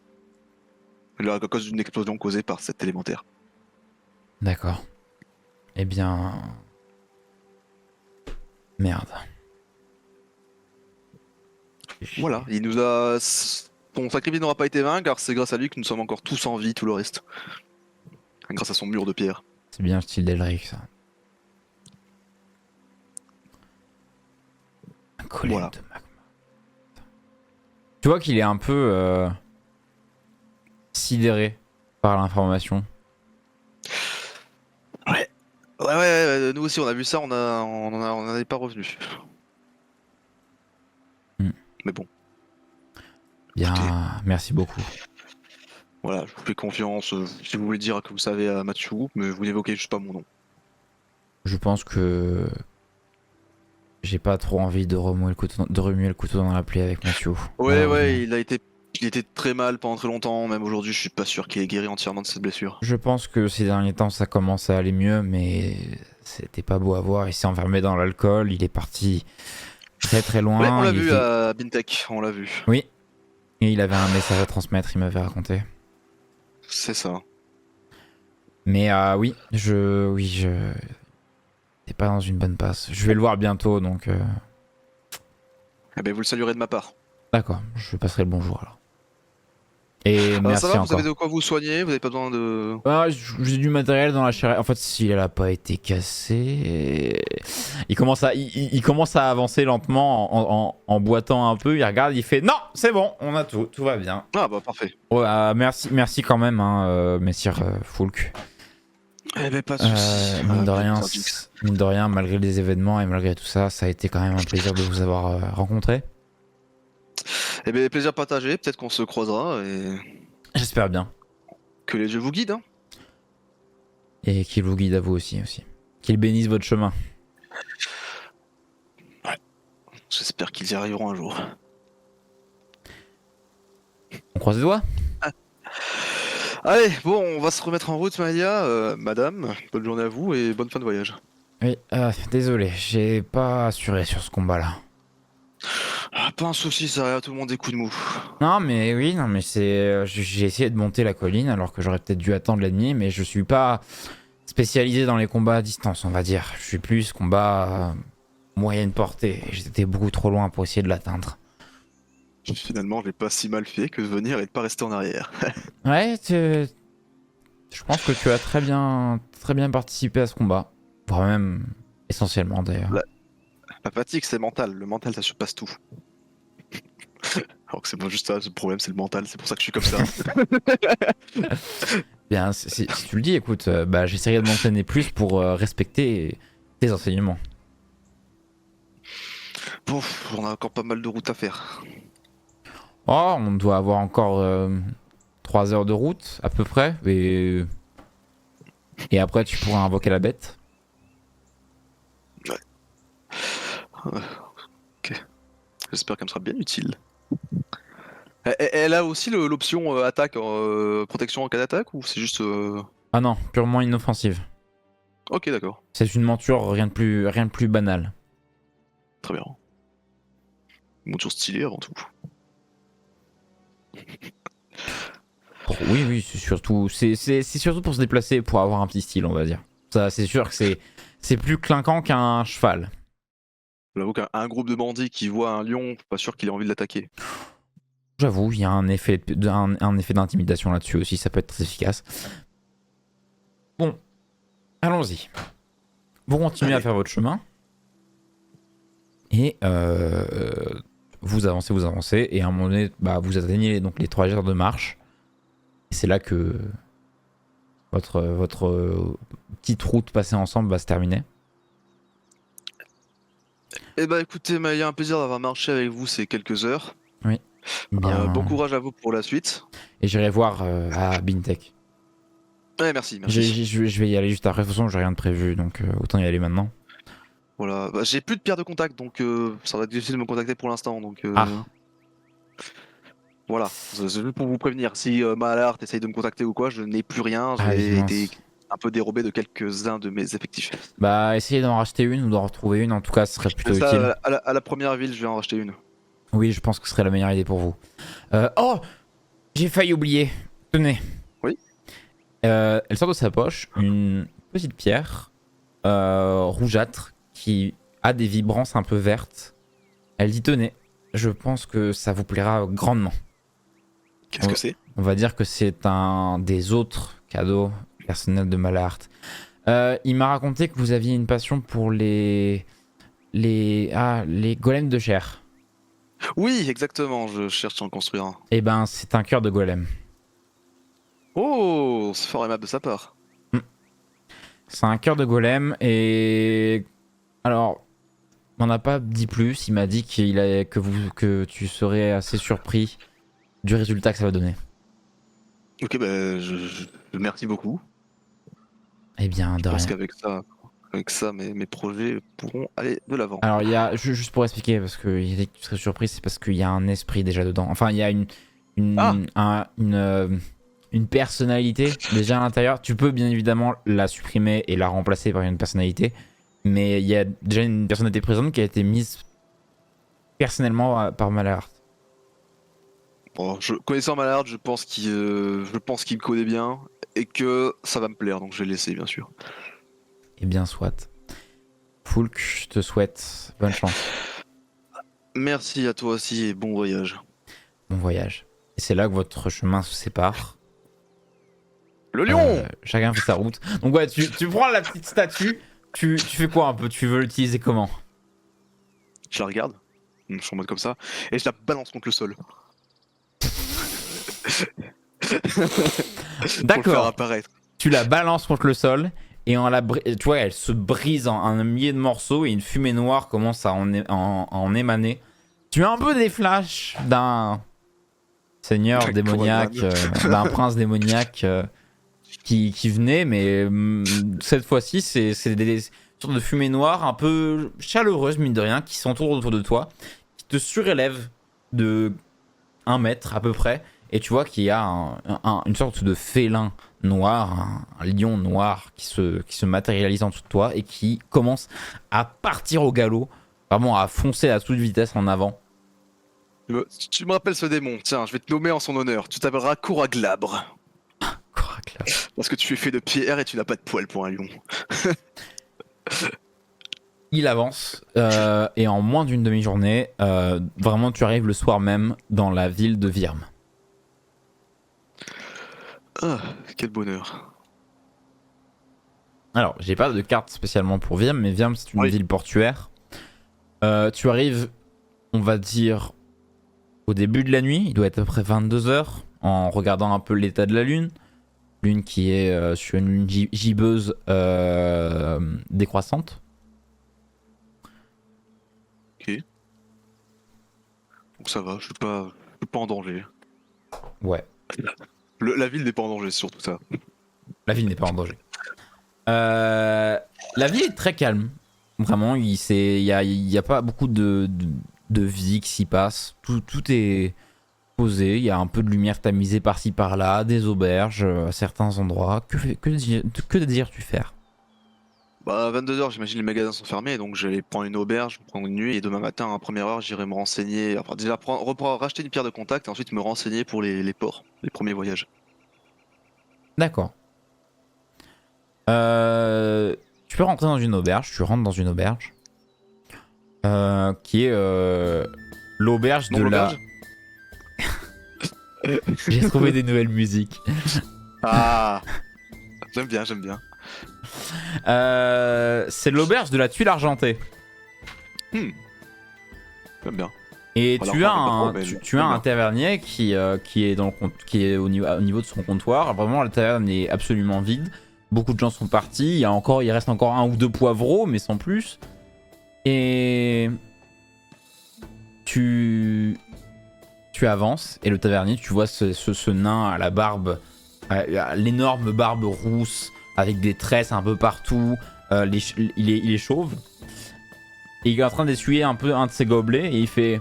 À cause d'une explosion causée par cet élémentaire. D'accord. Eh bien... Merde. Voilà, il nous a. Son sacrifice n'aura pas été vain, car c'est grâce à lui que nous sommes encore tous en vie, tout le reste. Grâce à son mur de pierre. C'est bien le style d'Elric, ça. Un golem Voilà. de magma. Tu vois qu'il est un peu sidéré par l'information. Ouais, nous aussi on a vu ça, on n'en est pas revenu. Mais bon, Bien, écoutez, merci beaucoup. voilà, je vous fais confiance. Si vous voulez dire que vous savez à Mathieu, mais vous n'évoquez juste pas mon nom. Je pense que j'ai pas trop envie de remuer le couteau dans la plaie avec Mathieu. Ouais, Malheureusement. il était très mal pendant très longtemps, même aujourd'hui je suis pas sûr qu'il ait guéri entièrement de cette blessure. Je pense que ces derniers temps ça commence à aller mieux, mais c'était pas beau à voir. Il s'est enfermé dans l'alcool, il est parti très très Ouais, on loin. l'a Il vu était... à Bintech, on l'a vu. Oui, et il avait un message à transmettre, il m'avait raconté. C'est ça. Mais oui, t'es pas dans une bonne passe. Je vais le voir bientôt, donc Eh ben vous le saluerez de ma part. d'accord, je passerai le bonjour alors. Et Ça merci va, vous encore. avez de quoi vous soigner, vous avez pas besoin de... Ah, j'ai du matériel dans la charrette. En fait, si elle a pas été cassée, il commence à avancer lentement en boitant un peu. Il regarde, il fait non, c'est bon, on a tout va bien. Ah bah parfait. Ouais, merci quand même, hein, messire Foulk. Eh ben pas de soucis. Mine de rien, malgré les événements et malgré tout ça, ça a été quand même un plaisir de vous avoir rencontré. Eh ben plaisir partagé, peut-être qu'on se croisera et J'espère bien. que les dieux vous guident. Hein. Et qu'il vous guide à vous aussi. Qu'il bénisse votre chemin. J'espère qu'ils y arriveront un jour. On croise les doigts. Allez, bon, on va se remettre en route, Maïa. Madame, bonne journée à vous et bonne fin de voyage. Oui, désolé, j'ai pas assuré sur ce combat-là. Ah, pas un souci, ça arrive à tout le monde des coups de mou. Non mais oui, non mais c'est... j'ai essayé de monter la colline alors que j'aurais peut-être dû attendre l'ennemi, mais je suis pas spécialisé dans les combats à distance, on va dire. Je suis plus combat moyenne portée. J'étais beaucoup trop loin pour essayer de l'atteindre. Finalement, j'ai pas si mal fait que de venir et de pas rester en arrière. Ouais, je pense que tu as très bien participé à ce combat. Voire même essentiellement d'ailleurs. La fatigue, c'est mental. Le mental, ça surpasse tout. Alors que c'est pas juste ça, le problème, c'est le mental. C'est pour ça que je suis comme ça. Bien, si tu le dis, écoute, bah, j'essaierai de m'entraîner plus pour respecter tes enseignements. Bon, on a encore pas mal de route à faire. Oh, on doit avoir encore 3 heures de route à peu près. Et après, tu pourras invoquer la bête. Ok. J'espère qu'elle me sera bien utile. Elle a aussi l'option attaque, protection en cas d'attaque ou c'est juste. Ah non, purement inoffensive. Ok, d'accord. C'est une monture, rien de plus banal. Très bien. Une monture stylée avant tout. Oui, c'est surtout pour se déplacer, pour avoir un petit style, on va dire. Ça, c'est sûr que c'est plus clinquant qu'un cheval. J'avoue qu'un groupe de bandits qui voit un lion, pas sûr qu'il ait envie de l'attaquer. J'avoue, il y a un effet d'intimidation là-dessus aussi, ça peut être très efficace. Bon, allons-y. Vous continuez à faire votre chemin. Et vous avancez, et à un moment donné, bah, vous atteignez donc les 3 heures de marche. Et c'est là que votre petite route passée ensemble va se terminer. Eh bah écoutez, il y a un plaisir d'avoir marché avec vous ces quelques heures. Oui. Bien. Bon courage à vous pour la suite. Et j'irai voir à Bintech. Ouais, merci, merci. Je vais y aller juste après. De toute façon, j'ai rien de prévu, donc autant y aller maintenant. Voilà, bah, j'ai plus de pierre de contact, donc ça va être difficile de me contacter pour l'instant. Donc Ah, voilà, c'est juste pour vous prévenir. Si Malart essaye de me contacter ou quoi, je n'ai plus rien. ah oui, J'ai été mince. un peu dérobé de quelques-uns de mes effectifs. Bah, essayez d'en racheter une ou d'en retrouver une. En tout cas, ce serait Mais plutôt utile. ça, à la première ville, je vais en racheter une. Oui, je pense que ce serait la meilleure idée pour vous. Oh, j'ai failli oublier. Tenez. Oui. Elle sort de sa poche une petite pierre rougeâtre qui a des vibrances un peu vertes. Elle dit tenez, je pense que ça vous plaira grandement. Qu'est-ce que c'est? On va dire que c'est un des autres cadeaux personnels de Malart. Il m'a raconté que vous aviez une passion pour les golems de chair. Oui, exactement, je cherche à en construire un. Eh ben, c'est un cœur de golem. Oh, c'est fort aimable de sa part. C'est un cœur de golem et alors, on n'a pas dit plus. Il m'a dit que tu serais assez surpris du résultat que ça va donner. Ok, bah, merci beaucoup. Eh bien, Je de pense rien. qu'avec ça, mes projets pourront aller de l'avant. Alors, il y a juste pour expliquer parce que il a dit que tu serais surpris, c'est parce qu'il y a un esprit déjà dedans. Enfin, il y a Ah, une personnalité déjà à l'intérieur. Tu peux bien évidemment la supprimer et la remplacer par une personnalité, mais il y a déjà une personnalité présente qui a été mise personnellement par Malheur. bon, connaissant Malard, je pense qu'il me connaît bien et que ça va me plaire, donc je vais le laisser, bien sûr. Eh bien, soit. Foulk, je te souhaite bonne chance, Merci à toi aussi et bon voyage. bon voyage. Et c'est là que votre chemin se sépare. Le lion! Chacun fait sa route. Donc ouais, tu prends la petite statue, tu fais quoi un peu? Tu veux l'utiliser comment? Je la regarde, je suis en mode comme ça, et je la balance contre le sol. Pour le faire D'accord. apparaître. Tu la balances contre le sol et tu vois, elle se brise en un millier de morceaux et une fumée noire commence à en émaner. Tu as un peu des flashs d'un seigneur démoniaque, d'un prince démoniaque qui venait, mais cette fois-ci, c'est des sortes de fumées noires un peu chaleureuses, mine de rien, qui s'entourent autour de toi, qui te surélèvent de 1 mètre à peu près. Et tu vois qu'il y a une sorte de félin noir, un lion noir qui se matérialise en dessous de toi et qui commence à partir au galop, vraiment à foncer à toute vitesse en avant. Tu me rappelles ce démon, tiens, je vais te nommer en son honneur. Tu t'appelleras Kouraglabre. Coracla. Parce que tu es fait de pierre et tu n'as pas de poils pour un lion. Il avance et en moins d'une demi-journée, vraiment tu arrives le soir même dans la ville de Virme. Ah, quel bonheur. Alors, j'ai pas de carte spécialement pour Virme, mais Virme c'est une Oui. ville portuaire. Tu arrives, on va dire, au début de la nuit, il doit être à peu près 22 h, en regardant un peu l'état de la lune. Lune qui est sur une lune gibbeuse décroissante. Ok. Donc ça va, je suis pas en danger. Ouais, La ville n'est pas en danger, c'est surtout ça. la ville n'est pas en danger. La ville est très calme. Vraiment, il y a pas beaucoup de vie qui s'y passe. Tout est posé. Il y a un peu de lumière tamisée par-ci par-là, des auberges à certains endroits. Que désires-tu faire? Bah, à 22 h, j'imagine les magasins sont fermés, donc j'allais prendre une auberge, prendre une nuit, et demain matin, à première heure, j'irai me renseigner. Enfin, déjà, racheter une pierre de contact, et ensuite me renseigner pour les ports, les premiers voyages. D'accord. Tu peux rentrer dans une auberge. Tu rentres dans une auberge. Qui est l'auberge de Donc, la... l'auberge. J'ai trouvé des nouvelles musiques. Ah, j'aime bien, j'aime bien. C'est l'auberge de la tuile argentée. J'aime bien. Et Alors, tu as pas trop, un, mais tu as j'aime un bien. tavernier qui est dans le qui est au niveau de son comptoir. Vraiment, la taverne est absolument vide. Beaucoup de gens sont partis. Il reste encore 1 ou 2 poivreaux, mais sans plus. Et tu tu avances et le tavernier, tu vois ce nain à la barbe, à l'énorme barbe rousse avec des tresses un peu partout. Il est chauve. Et il est en train d'essuyer un peu un de ses gobelets et il fait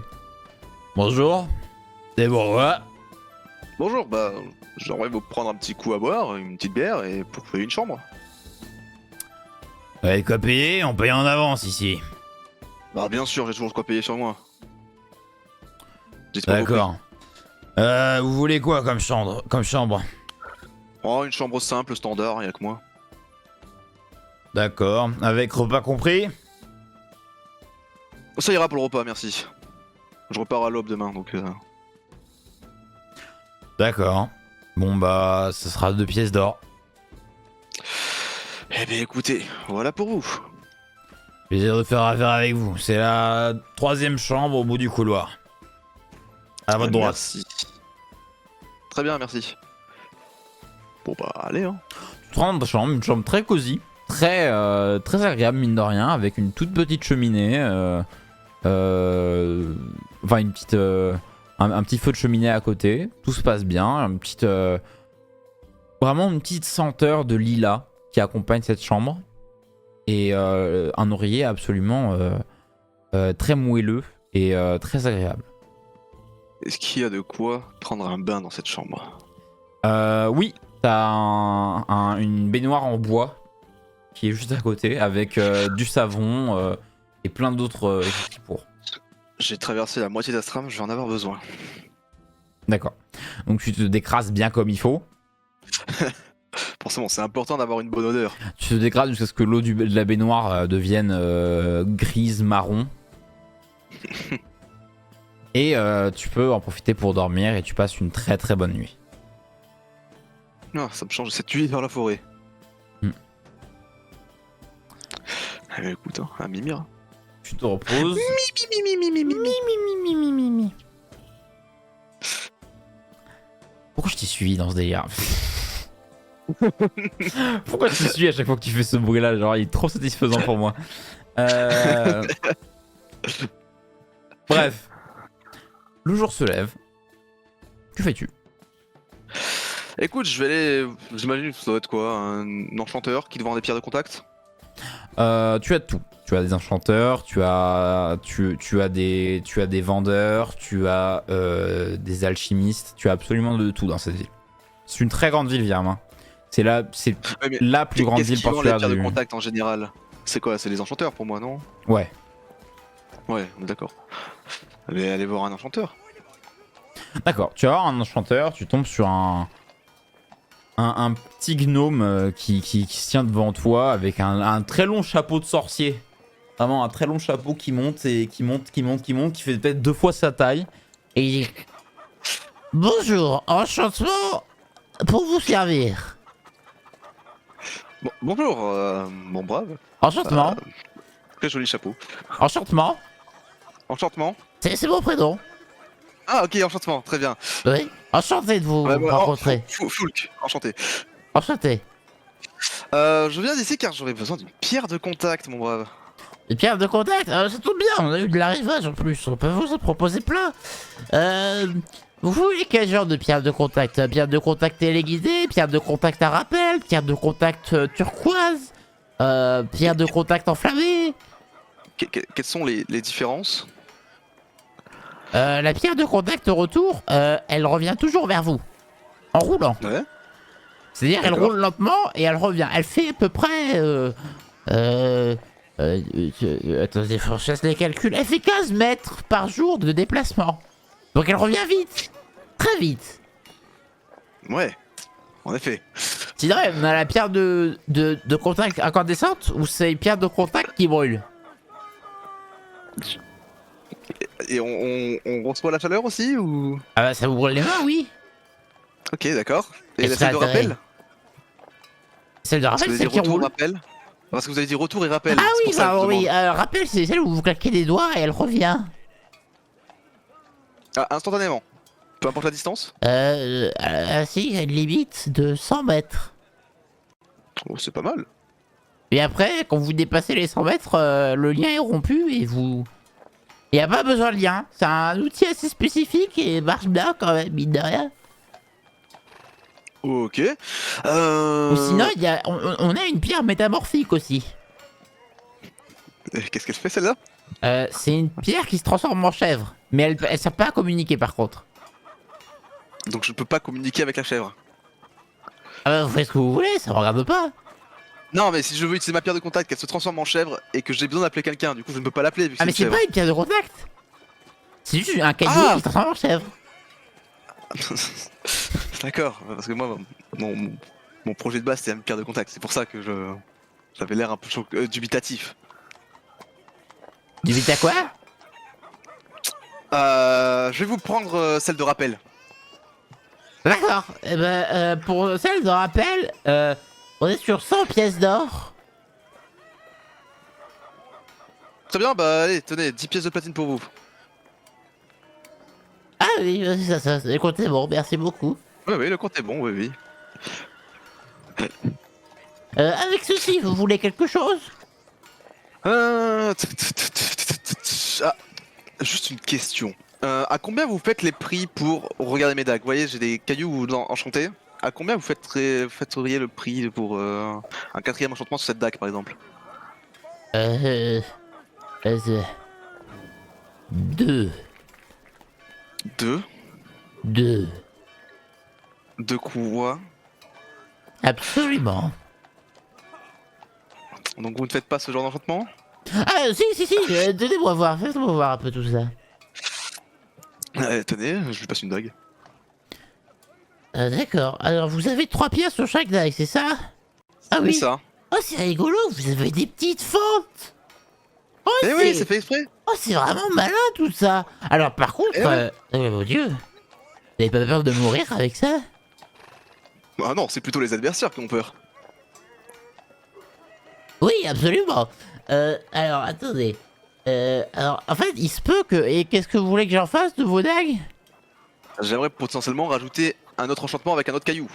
bonjour, c'est pourquoi? Bonjour, bah j'aimerais vous prendre un petit coup à boire, une petite bière et pour trouver une chambre. Ouais, quoi payer? On paye en avance ici. Bah bien sûr, j'ai toujours de quoi payer sur moi. Dites-moi vos D'accord. Vous voulez quoi comme chambre? prix. Oh, une chambre simple, standard, y'a que moi. D'accord. Avec repas compris? Ça ira pour le repas, merci. Je repars à l'aube demain, donc... D'accord. Bon bah, ce sera 2 pièces d'or. Eh bien écoutez, voilà pour vous. Plaisir de faire affaire avec vous. C'est la 3e chambre au bout du couloir. À votre droite. Merci. Très bien, merci. Bon bah allez hein. Tu te rends dans ta chambre, une chambre très cosy, très agréable mine de rien, avec une toute petite cheminée. Enfin une petite, un petit feu de cheminée à côté. Tout se passe bien. Une petite, vraiment une petite senteur de lilas qui accompagne cette chambre. Et un oreiller absolument très moelleux et très agréable. Est-ce qu'il y a de quoi prendre un bain dans cette chambre? Oui, t'as une baignoire en bois qui est juste à côté avec du savon et plein d'autres outils pour. J'ai traversé la moitié d'Astram, je vais en avoir besoin. D'accord. Donc tu te décrasses bien comme il faut. Forcément, c'est important d'avoir une bonne odeur. Tu te décrasses jusqu'à ce que l'eau de la baignoire devienne grise marron. Et tu peux en profiter pour dormir et tu passes une très très bonne nuit. Ah, ça me change de cette nuit vers la forêt. Eh bien, écoute, hein, un mimir. Tu te reposes. Pourquoi je t'ai suivi dans ce délire? Pourquoi je te suis à chaque fois que tu fais ce bruit là? Genre il est trop satisfaisant pour moi. Bref. Le jour se lève. Que fais-tu? Écoute, je vais aller. J'imagine que ça doit être quoi? Un enchanteur qui te vend des pierres de contact? Tu as tout. Tu as des enchanteurs, tu as des vendeurs, tu as des alchimistes, tu as absolument de tout dans cette ville. C'est une très grande ville, Vierne. Hein. C'est la plus grande ville portuaire les pierres de contact en général? C'est quoi? C'est les enchanteurs pour moi, non? Ouais. Ouais, on est d'accord. Allez voir un enchanteur. D'accord, tu vas avoir un enchanteur, tu tombes sur un petit gnome qui se tient devant toi avec un très long chapeau de sorcier. Vraiment un très long chapeau qui monte et qui monte, qui fait peut-être 2 fois sa taille. Et il dit bonjour, enchantement pour vous servir. Bon, bonjour, mon brave. Enchantement. Très joli chapeau. Enchantement. Enchantement. C'est mon prénom. Ah ok, enchantement, très bien. Oui. Enchanté de vous rencontrer. Foulk, enchanté. Enchanté. Je viens d'ici car j'aurais besoin d'une pierre de contact, mon brave. Une pierre de contact, ça tombe bien, on a eu de l'arrivage en plus, on peut vous en proposer plein. Vous voulez quel genre de pierre de contact? Pierre de contact téléguidée, pierre de contact à rappel, pierre de contact turquoise, pierre de contact enflammée. Quelles sont les différences? La pierre de contact au retour, elle revient toujours vers vous, en roulant. Ouais. C'est-à-dire elle roule lentement et elle revient. Elle fait à peu près... attendez, faut que je fasse les calculs. Elle fait 15 mètres par jour de déplacement. Donc elle revient vite. Très vite. Ouais, en effet. Sinon, on a la pierre de contact incandescente ou c'est une pierre de contact qui brûle? Et on reçoit la chaleur aussi ou? Ah bah ça vous brûle les mains, oui. Ok, d'accord. Et Elle la serait celle de rappel? Celle de rappel, c'est celle qui roule. Rappel? Parce que vous avez dit retour et rappel. Ah oui, bah oui, rappel, c'est celle où vous claquez des doigts et elle revient. Ah, instantanément. Peu importe la distance? Si, il y a une limite de 100 mètres. Oh, c'est pas mal. Et après, quand vous dépassez les 100 mètres, le lien est rompu et vous Il n'y a pas besoin de lien. C'est un outil assez spécifique et marche bien quand même, mine de rien. Ok. Ou sinon, on a une pierre métamorphique aussi. Qu'est-ce qu'elle fait celle-là? C'est une pierre qui se transforme en chèvre. Mais elle sert pas à communiquer par contre. Donc je ne peux pas communiquer avec la chèvre. Ah bah, vous faites ce que vous voulez, ça me regarde pas. Non, mais si je veux utiliser ma pierre de contact, qu'elle se transforme en chèvre et que j'ai besoin d'appeler quelqu'un, du coup je ne peux pas l'appeler vu que Ah mais c'est c'est une pas chèvre. une pierre de contact. C'est juste un caillou Ah qui se transforme en chèvre. D'accord, parce que moi, mon projet de base c'était une pierre de contact, c'est pour ça que j'avais l'air un peu dubitatif. Du vite à quoi? Je vais vous prendre celle de rappel. D'accord. Eh ben, pour celle de rappel, on est sur 100 pièces d'or. Très bien, bah allez, tenez, 10 pièces de platine pour vous. Ah oui, ça, c'est compté bon, merci beaucoup. Oui, oui, le compte est bon, oui, oui. Avec ceci, vous voulez quelque chose? Ah, juste une question. À combien vous faites les prix pour regarder mes dagues? Vous voyez, j'ai des cailloux enchantés. À combien vous faiteriez le prix pour un 4e enchantement sur cette dague, par exemple? Euh... 2. 2. 2. De quoi? Absolument. Donc vous ne faites pas ce genre d'enchantement? Ah si, donnez-moi voir, faites-moi voir un peu tout ça. Tenez, je lui passe une dague. D'accord, alors vous avez 3 pièces sur chaque dague, c'est ça? Ah oui. C'est ça. Oh c'est rigolo, vous avez des petites fentes. Oh Eh oui, c'est fait exprès. Oh c'est vraiment malin tout ça. Alors par contre, Eh ouais. mon dieu, vous avez pas peur de mourir avec ça? Ah non, c'est plutôt les adversaires qui ont peur. Oui, absolument. Alors attendez. Alors en fait, il se peut que... Et qu'est-ce que vous voulez que j'en fasse de vos dagues? J'aimerais potentiellement rajouter un autre enchantement avec un autre caillou.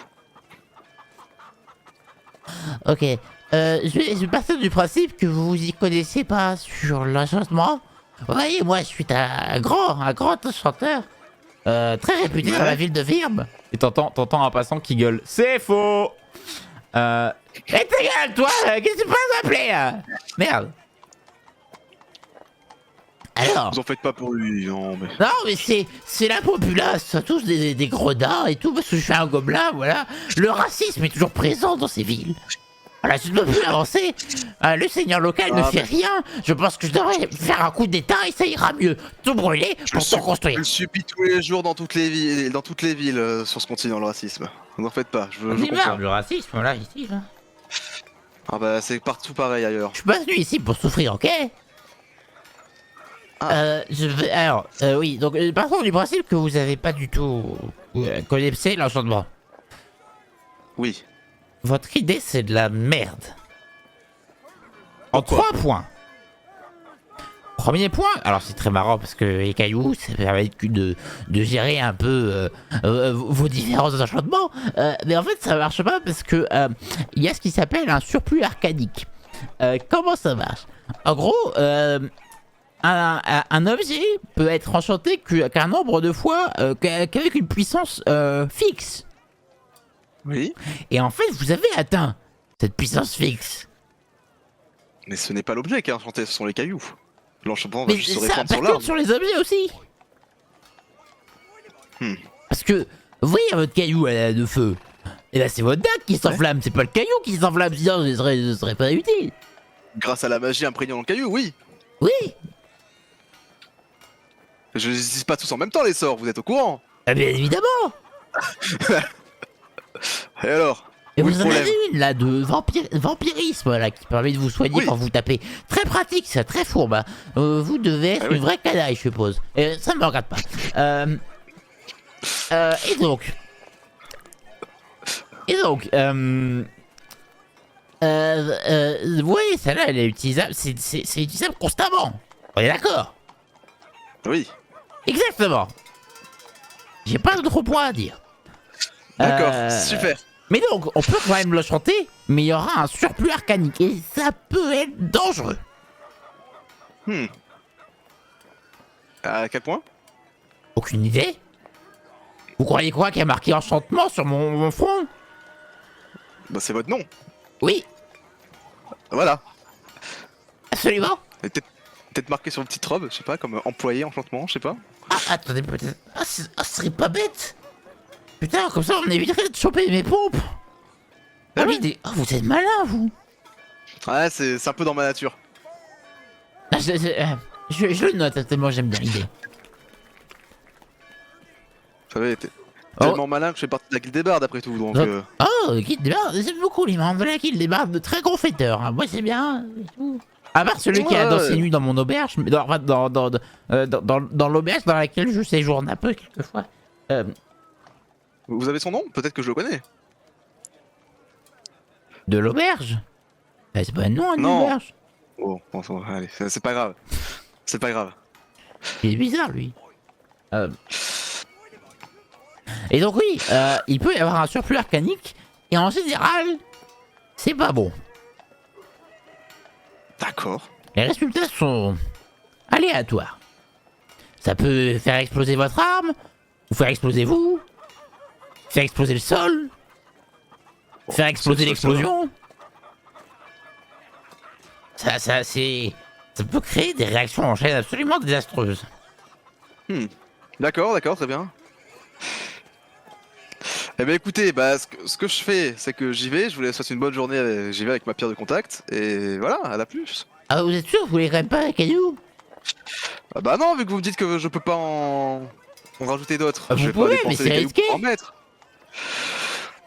Ok. Je vais partir du principe que vous vous y connaissez pas sur l'enchantement. Vous voyez, moi je suis un grand enchanteur. Très réputé dans la ville de Virbe. Et t'entends un passant qui gueule. C'est faux. Eh ta gueule, toi, qu'est-ce que tu peux m'appeler là? Merde. Alors. Vous en faites pas pour lui, non mais... Non, mais c'est la populace, sont tous des gredins et tout, parce que je suis un gobelin, voilà. Le racisme est toujours présent dans ces villes. Voilà, je ne peux plus avancer. Le seigneur local ne fait rien. Je pense que je devrais faire un coup d'état et ça ira mieux. Tout brûler pour tout Je construire. le subis tous les jours dans toutes les villes sur ce continent, le racisme. Vous en faites pas, je C'est comprends. marre, le racisme, là, ici, là. Ah bah c'est partout pareil ailleurs. Je suis pas venu ici pour souffrir, ok? Alors, oui, donc partons du principe que vous avez pas du tout connaissez l'enchantement. Oui. Votre idée, c'est de la merde. En Pourquoi 3 points. Premier point, alors c'est très marrant parce que les cailloux, ça permet de gérer un peu vos différents enchantements. Mais en fait, ça marche pas parce que il y a ce qui s'appelle un surplus arcanique. Comment ça marche? En gros, un objet peut être enchanté qu'un nombre de fois qu'avec une puissance fixe. Oui. Et en fait, vous avez atteint cette puissance fixe. Mais ce n'est pas l'objet qui est enchanté, ce sont les cailloux. L'enchantement va Mais juste se ça répandre sur percute l'arbre. sur les objets aussi. Parce que, vous voyez votre caillou de feu. Et là, c'est votre dague qui s'enflamme, c'est pas le caillou qui s'enflamme, sinon ce serait pas utile. Grâce à la magie imprégnée dans le caillou, oui. Oui. Je les utilise pas tous en même temps les sorts, vous êtes au courant? Ah, bien évidemment. Et alors? Et Où est vous le en avez problème? une là de vampirisme là qui permet de vous soigner Oui. quand vous tapez. Très pratique ça, très fourbe. Hein. Vous devez être Ah oui. une vraie canaille je suppose. Ça me regarde pas. Et donc. Oui, celle-là elle est utilisable. C'est utilisable constamment. On est d'accord? Oui. Exactement. J'ai pas d'autre point à dire. D'accord, super. Mais donc, on peut quand même le chanter, mais il y aura un surplus arcanique et ça peut être dangereux. À quel point? Aucune idée. Vous croyez quoi qu'il y a marqué enchantement sur mon front? Bah c'est votre nom. Oui, Voilà. absolument. Et peut-être marqué sur une petite robe, je sais pas, comme employé enchantement, je sais pas. Ah, attendez, peut-être. Ah, ce serait pas bête. Putain, comme ça on éviterait de choper mes pompes. Ah, ouais. l'idée. Oh, vous êtes malin, vous. Ouais, c'est un peu dans ma nature. Ah, je le note, tellement j'aime bien l'idée. Vous savez, t'es Oh. tellement malin que je fais partie de la guilde des bardes après tout, donc... Oh, guide des bardes, j'aime beaucoup les membres de la guilde des bardes, très gros fêteurs. Hein. Moi, c'est bien. Et tout. À part celui qui a dansé nuit dans mon auberge, mais dans l'auberge dans laquelle je séjourne un peu quelquefois. Vous avez son nom? Peut-être que je le connais. De l'auberge? C'est pas un nom, une Non. auberge. Oh, bon, allez, c'est pas grave. C'est pas grave. Il est bizarre, lui. Et donc, oui, il peut y avoir un surplus arcanique, et en général, c'est pas bon. D'accord. Les résultats sont aléatoires. Ça peut faire exploser votre arme, ou faire exploser vous, faire exploser le sol, faire exploser l'explosion. Ça peut créer des réactions en chaîne absolument désastreuses. D'accord, très bien. Eh ben écoutez, bah ce que je fais, c'est que j'y vais, je vous souhaite une bonne journée, j'y vais avec ma pierre de contact, et voilà, à la plus. Ah, vous êtes sûr, vous voulez quand même pas un caillou? Ah bah non, vu que vous me dites que je peux pas en rajouter d'autres, Ah, vous je vais pouvez, pas mais dépenser c'est des cailloux risqué. pour en mettre.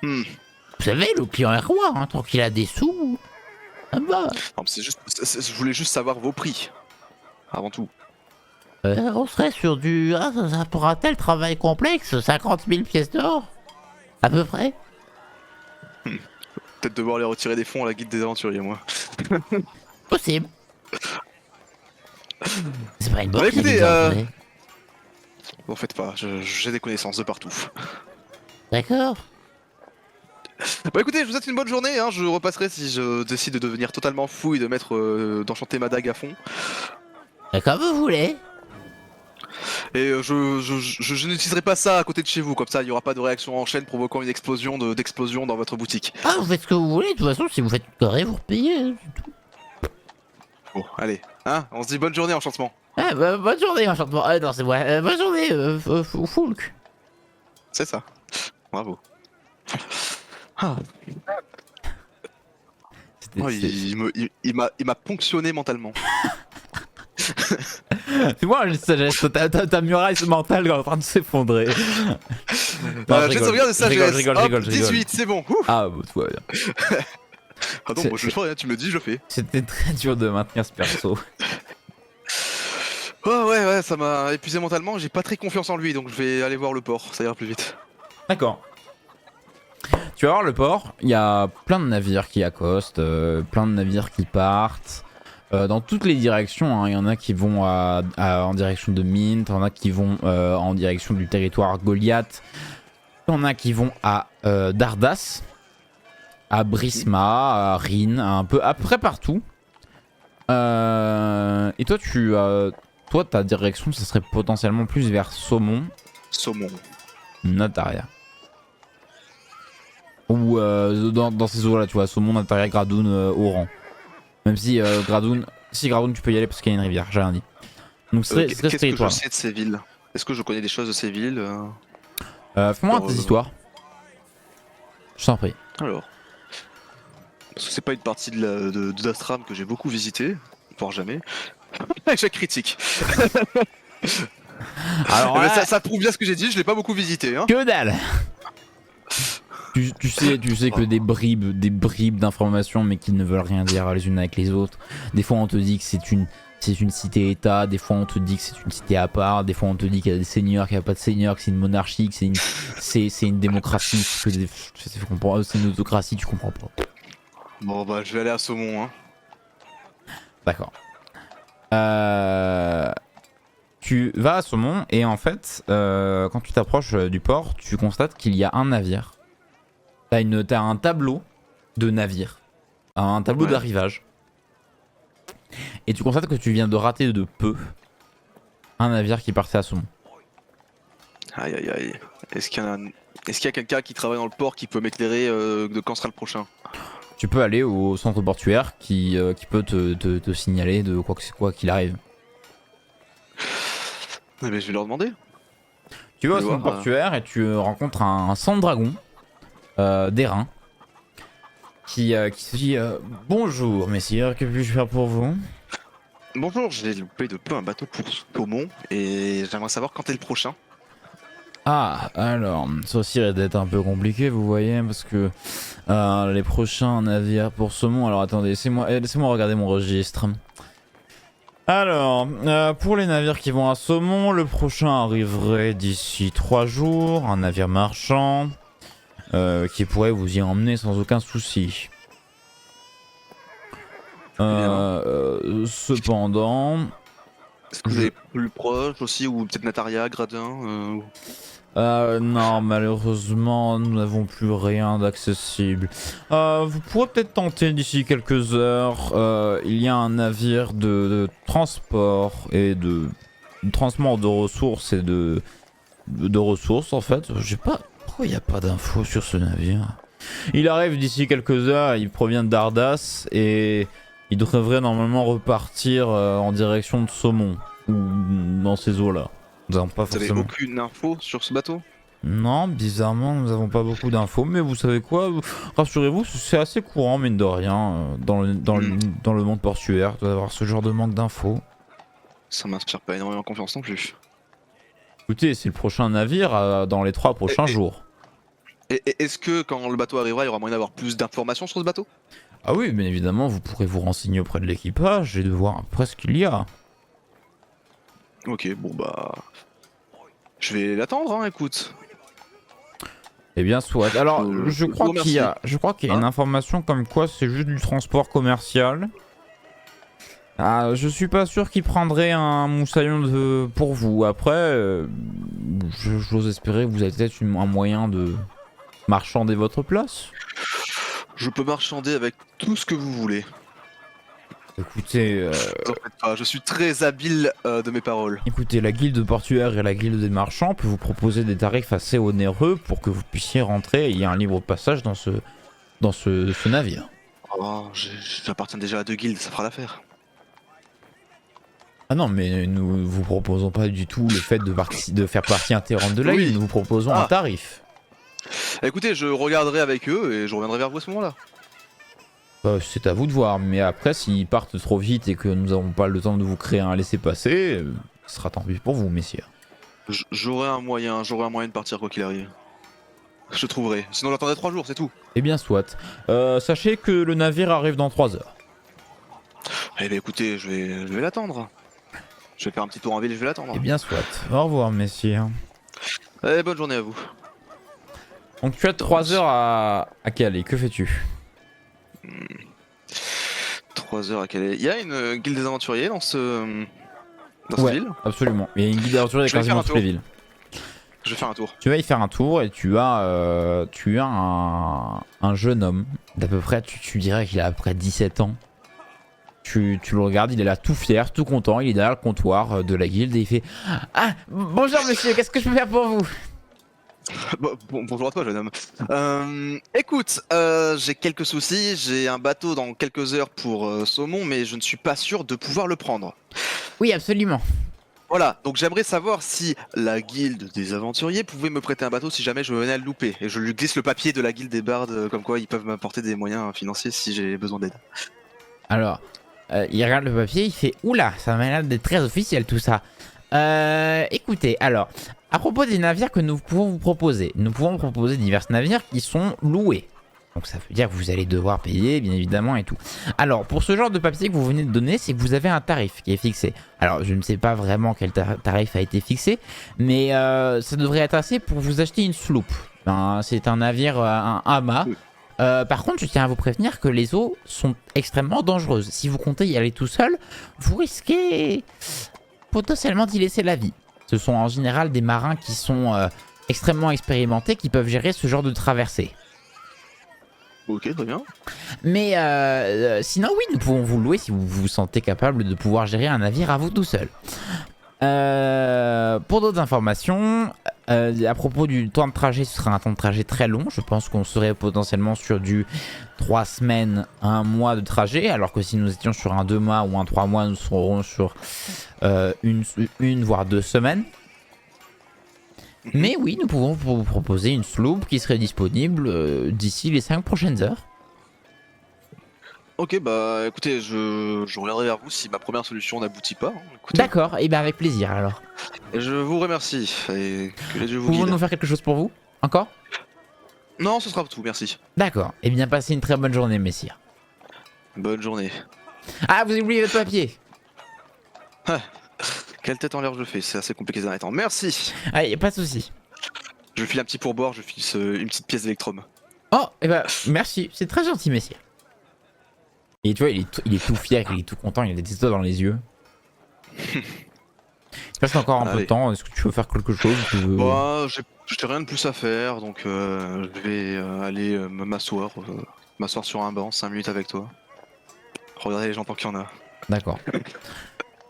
Vous savez, le client est roi, hein, tant qu'il a des sous. Ah bah. Non, mais c'est juste, je voulais juste savoir vos prix, avant tout. On serait sur du... Ah, ça pour un tel travail complexe, 50 000 pièces d'or. À peu près. Peut-être devoir les retirer des fonds à la guilde des aventuriers, moi. Possible. C'est pas une bonne Bah, écoutez, idée, vous Vous en faites pas, j'ai des connaissances de partout. D'accord. Bah écoutez, je vous souhaite une bonne journée, hein. Je repasserai si je décide de devenir totalement fou et de mettre d'enchanter ma dague à fond. Comme vous voulez. Et je n'utiliserai pas ça à côté de chez vous, comme ça il n'y aura pas de réaction en chaîne provoquant une explosion d'explosion dans votre boutique. Ah, vous faites ce que vous voulez, de toute façon, si vous faites une carré, vous repayez. Bon, allez, hein, on se dit bonne journée, enchantement. Ah, bah, bonne journée, enchantement. Ah, non, c'est moi. Bonne journée, Foulk. C'est ça. Bravo. Ah. Oh, il m'a ponctionné mentalement. C'est moi, ta muraille mentale est en train de s'effondrer. J'ai sauvegarde de sagesse. Je rigole. 18, c'est bon. Ouf. Ah, bah, tout va bien. Ah non, moi je fais rien, tu me le dis, je le fais. C'était très dur de maintenir ce perso. Oh ouais, ça m'a épuisé mentalement, j'ai pas très confiance en lui, donc je vais aller voir le port, ça ira plus vite. D'accord. Tu vas voir le port, il y a plein de navires qui accostent, plein de navires qui partent. Dans toutes les directions, hein. Il y en a qui vont en direction de Mint, il y en a qui vont en direction du territoire Goliath, il y en a qui vont à Dardas, à Brisma, à Rin, un peu à peu près partout. Et toi, ta direction, ça serait potentiellement plus vers Saumon, Nataria. Ou dans ces eaux-là, tu vois, Saumon, Nataria, Gradoun, Oran. Même si Gradoun, tu peux y aller parce qu'il y a une rivière, j'ai rien dit. Donc qu'est-ce que je sais de ces villes? Est-ce que je connais des choses de ces villes? Fais-moi tes histoires. Je t'en prie. Alors. Parce que c'est pas une partie de d'Astram que j'ai beaucoup visité, voire jamais. Échec critique. Alors là, ça prouve bien ce que j'ai dit, je l'ai pas beaucoup visité. Hein. Que dalle. Tu sais que des bribes d'informations, mais qui ne veulent rien dire les unes avec les autres. Des fois, on te dit que c'est une cité-état. Des fois, on te dit que c'est une cité à part. Des fois, on te dit qu'il y a des seigneurs, qu'il n'y a pas de seigneurs, que c'est une monarchie, que c'est une démocratie, que c'est une autocratie. Tu comprends pas. Bon, bah, je vais aller à Saumon. Hein. D'accord. Tu vas à Saumon et en fait, quand tu t'approches du port, tu constates qu'il y a un navire. T'as un tableau de navire, un tableau d'arrivage. Et tu constates que tu viens de rater de peu un navire qui partait à saumon. Aïe aïe aïe. Est-ce qu'il y a quelqu'un qui travaille dans le port qui peut m'éclairer de quand sera le prochain? Tu peux aller au centre portuaire qui peut te signaler de quoi qu'il arrive. Eh ben, je vais leur demander. Tu vas au Je vais centre voir, portuaire et tu rencontres un sang de dragon d'airain qui se dit bonjour messieurs, que puis-je faire pour vous? Bonjour, j'ai loupé de peu un bateau pour saumon et j'aimerais savoir quand est le prochain. Ah, alors, ça aussi risque d'être un peu compliqué, vous voyez, parce que les prochains navires pour saumon. Alors attendez, laissez-moi regarder mon registre. Alors, pour les navires qui vont à saumon, le prochain arriverait d'ici 3 jours, un navire marchand qui pourrait vous y emmener sans aucun souci. Cependant, Est-ce que vous avez plus proche aussi, ou peut-être Nataria, Gradin non, malheureusement, nous n'avons plus rien d'accessible. Vous pourrez peut-être tenter d'ici quelques heures. Il y a un navire de transport et de transport de ressources et de ressources en fait. Je sais pas pourquoi il n'y a pas d'infos sur ce navire. Il arrive d'ici quelques heures. Il provient d'Ardas et il devrait normalement repartir en direction de Saumon ou dans ces eaux-là. Nous n'avons pas Vous avez forcément. aucune info sur ce bateau? Non, bizarrement, nous n'avons pas beaucoup d'infos, mais vous savez quoi? Rassurez-vous, c'est assez courant, mine de rien, dans le monde portuaire, d'avoir ce genre de manque d'infos. Ça m'inspire pas énormément confiance non plus. Écoutez, c'est le prochain navire dans les 3 prochains jours. Et est-ce que quand le bateau arrivera, il y aura moyen d'avoir plus d'informations sur ce bateau? Ah oui, bien évidemment, vous pourrez vous renseigner auprès de l'équipage et de voir à peu près ce qu'il y a. Ok, bon bah... Je vais l'attendre, hein, écoute. Eh bien, soit. Alors, je crois vous qu'il y a Hein une information comme quoi c'est juste du transport commercial. Ah, je suis pas sûr qu'il prendrait un moussaillon pour vous. Après, j'ose espérer que vous avez peut-être un moyen de marchander votre place. Je peux marchander avec tout ce que vous voulez. Écoutez, Ne vous en faites pas, je suis très habile de mes paroles. écoutez, la guilde portuaire et la guilde des marchands peut vous proposer des tarifs assez onéreux pour que vous puissiez rentrer et il y a un libre passage dans ce navire. Oh, j'appartiens déjà à 2 guildes, ça fera l'affaire. Ah non, mais nous vous proposons pas du tout le fait de faire partie intégrante de la Oui. guilde, nous vous proposons un tarif. Écoutez, je regarderai avec eux et je reviendrai vers vous à ce moment-là. C'est à vous de voir, mais après s'ils partent trop vite et que nous n'avons pas le temps de vous créer un laissez-passer, ce sera tant pis pour vous, messieurs. J'aurai un moyen de partir quoi qu'il arrive. Je trouverai. Sinon j'attendrai 3 jours, c'est tout. Eh bien soit. Sachez que le navire arrive dans 3 heures. Eh bien écoutez, je vais l'attendre. Je vais faire un petit tour en ville et je vais l'attendre. Eh bien soit. Au revoir, messieurs. Eh, bonne journée à vous. Donc tu as 3 heures à caler, que fais-tu? 3 heures à Calais. Il y a une guilde des aventuriers dans cette Ouais. ville. Absolument. Il y a une guide d'aventure Je vais quasiment faire un dans toutes les tour. villes. Je vais faire un tour. Tu vas y faire un tour et tu as un jeune homme d'à peu près, tu dirais qu'il a à peu près 17 ans. Tu le regardes, il est là tout fier, tout content, il est derrière le comptoir de la guilde et il fait « Ah, bonjour monsieur, qu'est-ce que je peux faire pour vous ?» Bonjour à toi, jeune homme. Écoute, j'ai quelques soucis. J'ai un bateau dans quelques heures pour Saumon, mais je ne suis pas sûr de pouvoir le prendre. Oui, absolument. Voilà, donc j'aimerais savoir si la guilde des aventuriers pouvait me prêter un bateau si jamais je venais à le louper. Et je lui glisse le papier de la guilde des bardes, comme quoi ils peuvent m'apporter des moyens financiers si j'ai besoin d'aide. Alors, il regarde le papier, il fait oula, ça m'a l'air d'être très officiel tout ça. Écoutez, alors, à propos des navires que nous pouvons vous proposer, nous pouvons proposer divers navires qui sont loués. Donc ça veut dire que vous allez devoir payer, bien évidemment, et tout. Alors, pour ce genre de papier que vous venez de donner, c'est que vous avez un tarif qui est fixé. Alors, je ne sais pas vraiment quel tarif a été fixé, mais ça devrait être assez pour vous acheter une sloop. C'est un navire, un amas. Oui. Par contre, je tiens à vous prévenir que les eaux sont extrêmement dangereuses. Si vous comptez y aller tout seul, vous risquez potentiellement d'y laisser la vie. Ce sont en général des marins qui sont extrêmement expérimentés qui peuvent gérer ce genre de traversée. Ok, très bien. Mais sinon oui, nous pouvons vous louer si vous vous sentez capable de pouvoir gérer un navire à vous tout seul. Pour d'autres informations, à propos du temps de trajet, ce sera un temps de trajet très long. Je pense qu'on serait potentiellement sur du 3 semaines à 1 mois de trajet, alors que si nous étions sur un 2 mois ou un 3 mois, nous serons sur une voire 2 semaines. Mais oui, nous pouvons vous proposer une sloop qui serait disponible d'ici les 5 prochaines heures. Ok, bah écoutez, je reviendrai vers vous si ma première solution n'aboutit pas. Écoutez, D'accord, et bien avec plaisir alors. et je vous remercie et que les dieux vous Pouvons-nous guident. faire quelque chose pour vous? Encore? Non, ce sera tout, merci. D'accord, et bien passez une très bonne journée, messire. Bonne journée. Ah, vous avez oublié votre papier. Quelle tête en l'air je fais, c'est assez compliqué ces derniers temps. Merci. Allez, pas de soucis. Je file un petit pourboire, je file une petite pièce d'électrum. Oh, et ben merci, c'est très gentil, messire. Et tu vois, il est tout fier, il est tout content, il a des étoiles dans les yeux. Il se passe encore un peu de Allez. temps, est-ce que tu veux faire quelque chose tu veux... Bah, j'ai rien de plus à faire, donc je vais aller m'asseoir sur un banc 5 minutes avec toi. Regarder les gens tant qu'il y en a. D'accord.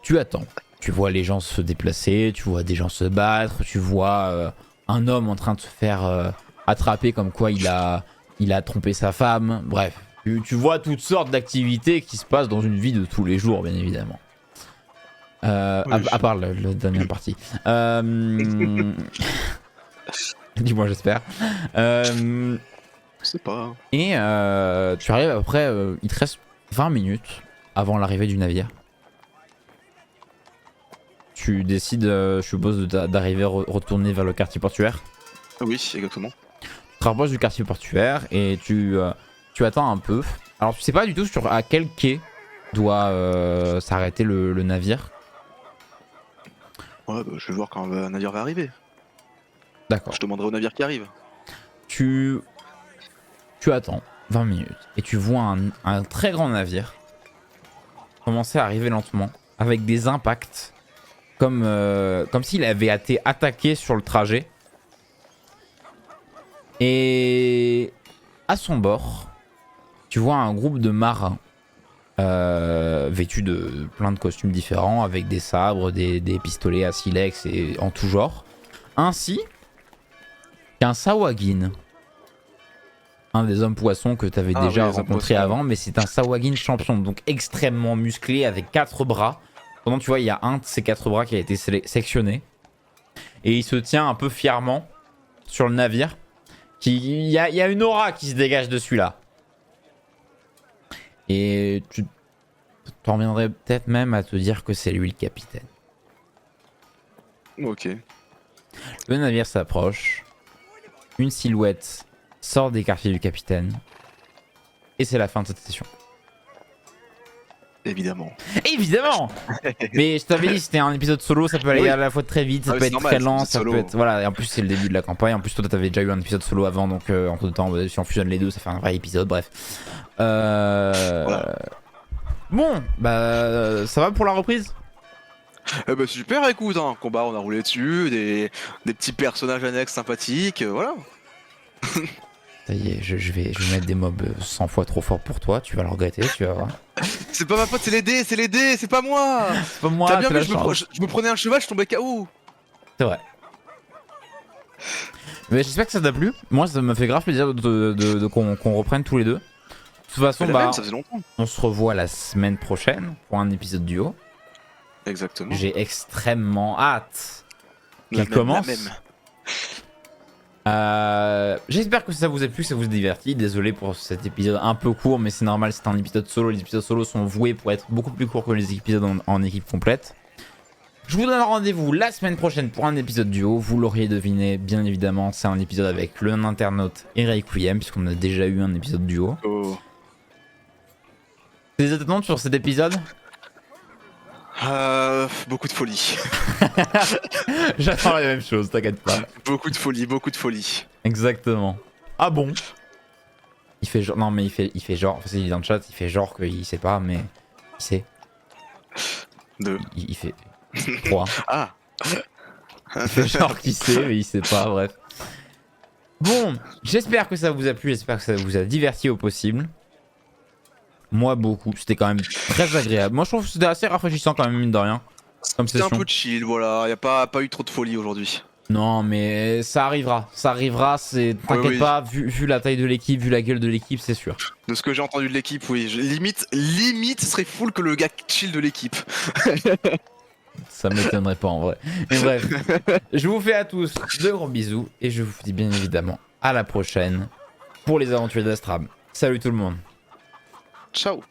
Tu attends. Tu vois les gens se déplacer, tu vois des gens se battre, tu vois un homme en train de se faire attraper comme quoi il a trompé sa femme. Bref, tu vois toutes sortes d'activités qui se passent dans une vie de tous les jours, bien évidemment. Oui, À part la dernière partie. Dis-moi, j'espère. Je sais pas. Et tu arrives après, il te reste 20 minutes avant l'arrivée du navire. Tu décides, je suppose, d'arriver retourner vers le quartier portuaire. Oui, exactement. Tu te rapproches du quartier portuaire et tu attends un peu. Alors tu sais pas du tout à quel quai doit s'arrêter le navire. Ouais, bah, je vais voir quand un navire va arriver. D'accord. Je demanderai au navire qui arrive. Tu attends 20 minutes et tu vois un très grand navire commencer à arriver lentement avec des impacts comme s'il avait été attaqué sur le trajet. Et à son bord, tu vois un groupe de marins vêtus de plein de costumes différents avec des sabres, des pistolets à silex et en tout genre, ainsi qu'un Sawagin. Un des hommes poissons que tu avais déjà oui, les hommes rencontré poissons. avant, mais c'est un Sawagin champion, donc extrêmement musclé avec 4 bras. Pendant tu vois, il y a un de ces 4 bras qui a été sectionné. Et il se tient un peu fièrement sur le navire. Il y a une aura qui se dégage de celui-là. Et tu t'en reviendrais peut-être même à te dire que c'est lui le capitaine. Ok. Le navire s'approche. Une silhouette sort des quartiers du capitaine. Et c'est la fin de cette session. Évidemment. Évidemment. Mais je t'avais dit, c'était un épisode solo, ça peut aller Oui. à la fois très vite, ça Ah oui, peut c'est être normal, très c'est lent, un ça solo. peut être... Voilà, et en plus c'est le début de la campagne, en plus toi t'avais déjà eu un épisode solo avant, donc entre temps, si on fusionne les deux, ça fait un vrai épisode, bref. Voilà. Bon, bah ça va pour la reprise? Eh bah super, écoute, hein. Combat, on a roulé dessus, des petits personnages annexes sympathiques, voilà. Ça y est, je vais mettre des mobs 100 fois trop forts pour toi, tu vas le regretter, tu vas voir. C'est pas ma faute, c'est les dés, c'est pas moi. C'est pas moi, T'as bien c'est vu, la chance. je me prenais un cheval, je tombais KO. C'est vrai. Mais j'espère que ça t'a plu. Moi, ça me fait grave plaisir qu'on reprenne tous les deux. De toute façon, C'est la bah, même, ça faisait longtemps. on se revoit la semaine prochaine pour un épisode duo. Exactement. J'ai extrêmement hâte La qu'il même, commence. la même. J'espère que ça vous a plu, que ça vous a diverti. Désolé pour cet épisode un peu court, mais c'est normal, c'est un épisode solo. Les épisodes solo sont voués pour être beaucoup plus courts que les épisodes en équipe complète. Je vous donne rendez-vous la semaine prochaine pour un épisode duo. Vous l'auriez deviné, bien évidemment, c'est un épisode avec le internaute et Requiem, puisqu'on a déjà eu un épisode duo. Oh. Des attentes sur cet épisode? Beaucoup de folie. J'attends la même chose, t'inquiète pas. Beaucoup de folie, beaucoup de folie. Exactement. Ah bon? Il fait genre. Non, mais il fait genre. Enfin, il est dans le chat, il fait genre qu'il sait pas, mais. Il sait. Deux. Il fait. 3. Ah. Il fait genre qu'il sait, mais il sait pas, bref. Bon, j'espère que ça vous a plu, j'espère que ça vous a diverti au possible. Moi, beaucoup. C'était quand même très agréable. Moi, je trouve que c'était assez rafraîchissant quand même, mine de rien. comme C'était un session. peu chill, voilà. Y a pas eu trop de folie aujourd'hui. Non, mais ça arrivera. Ça arrivera, t'inquiète oui. pas, vu la taille de l'équipe, vu la gueule de l'équipe, c'est sûr. De ce que j'ai entendu de l'équipe, oui. Limite, ce serait full que le gars chill de l'équipe. Ça m'étonnerait pas en vrai. Mais bref, je vous fais à tous de gros bisous et je vous dis bien évidemment à la prochaine pour les aventures d'Astram. Salut tout le monde. Ciao.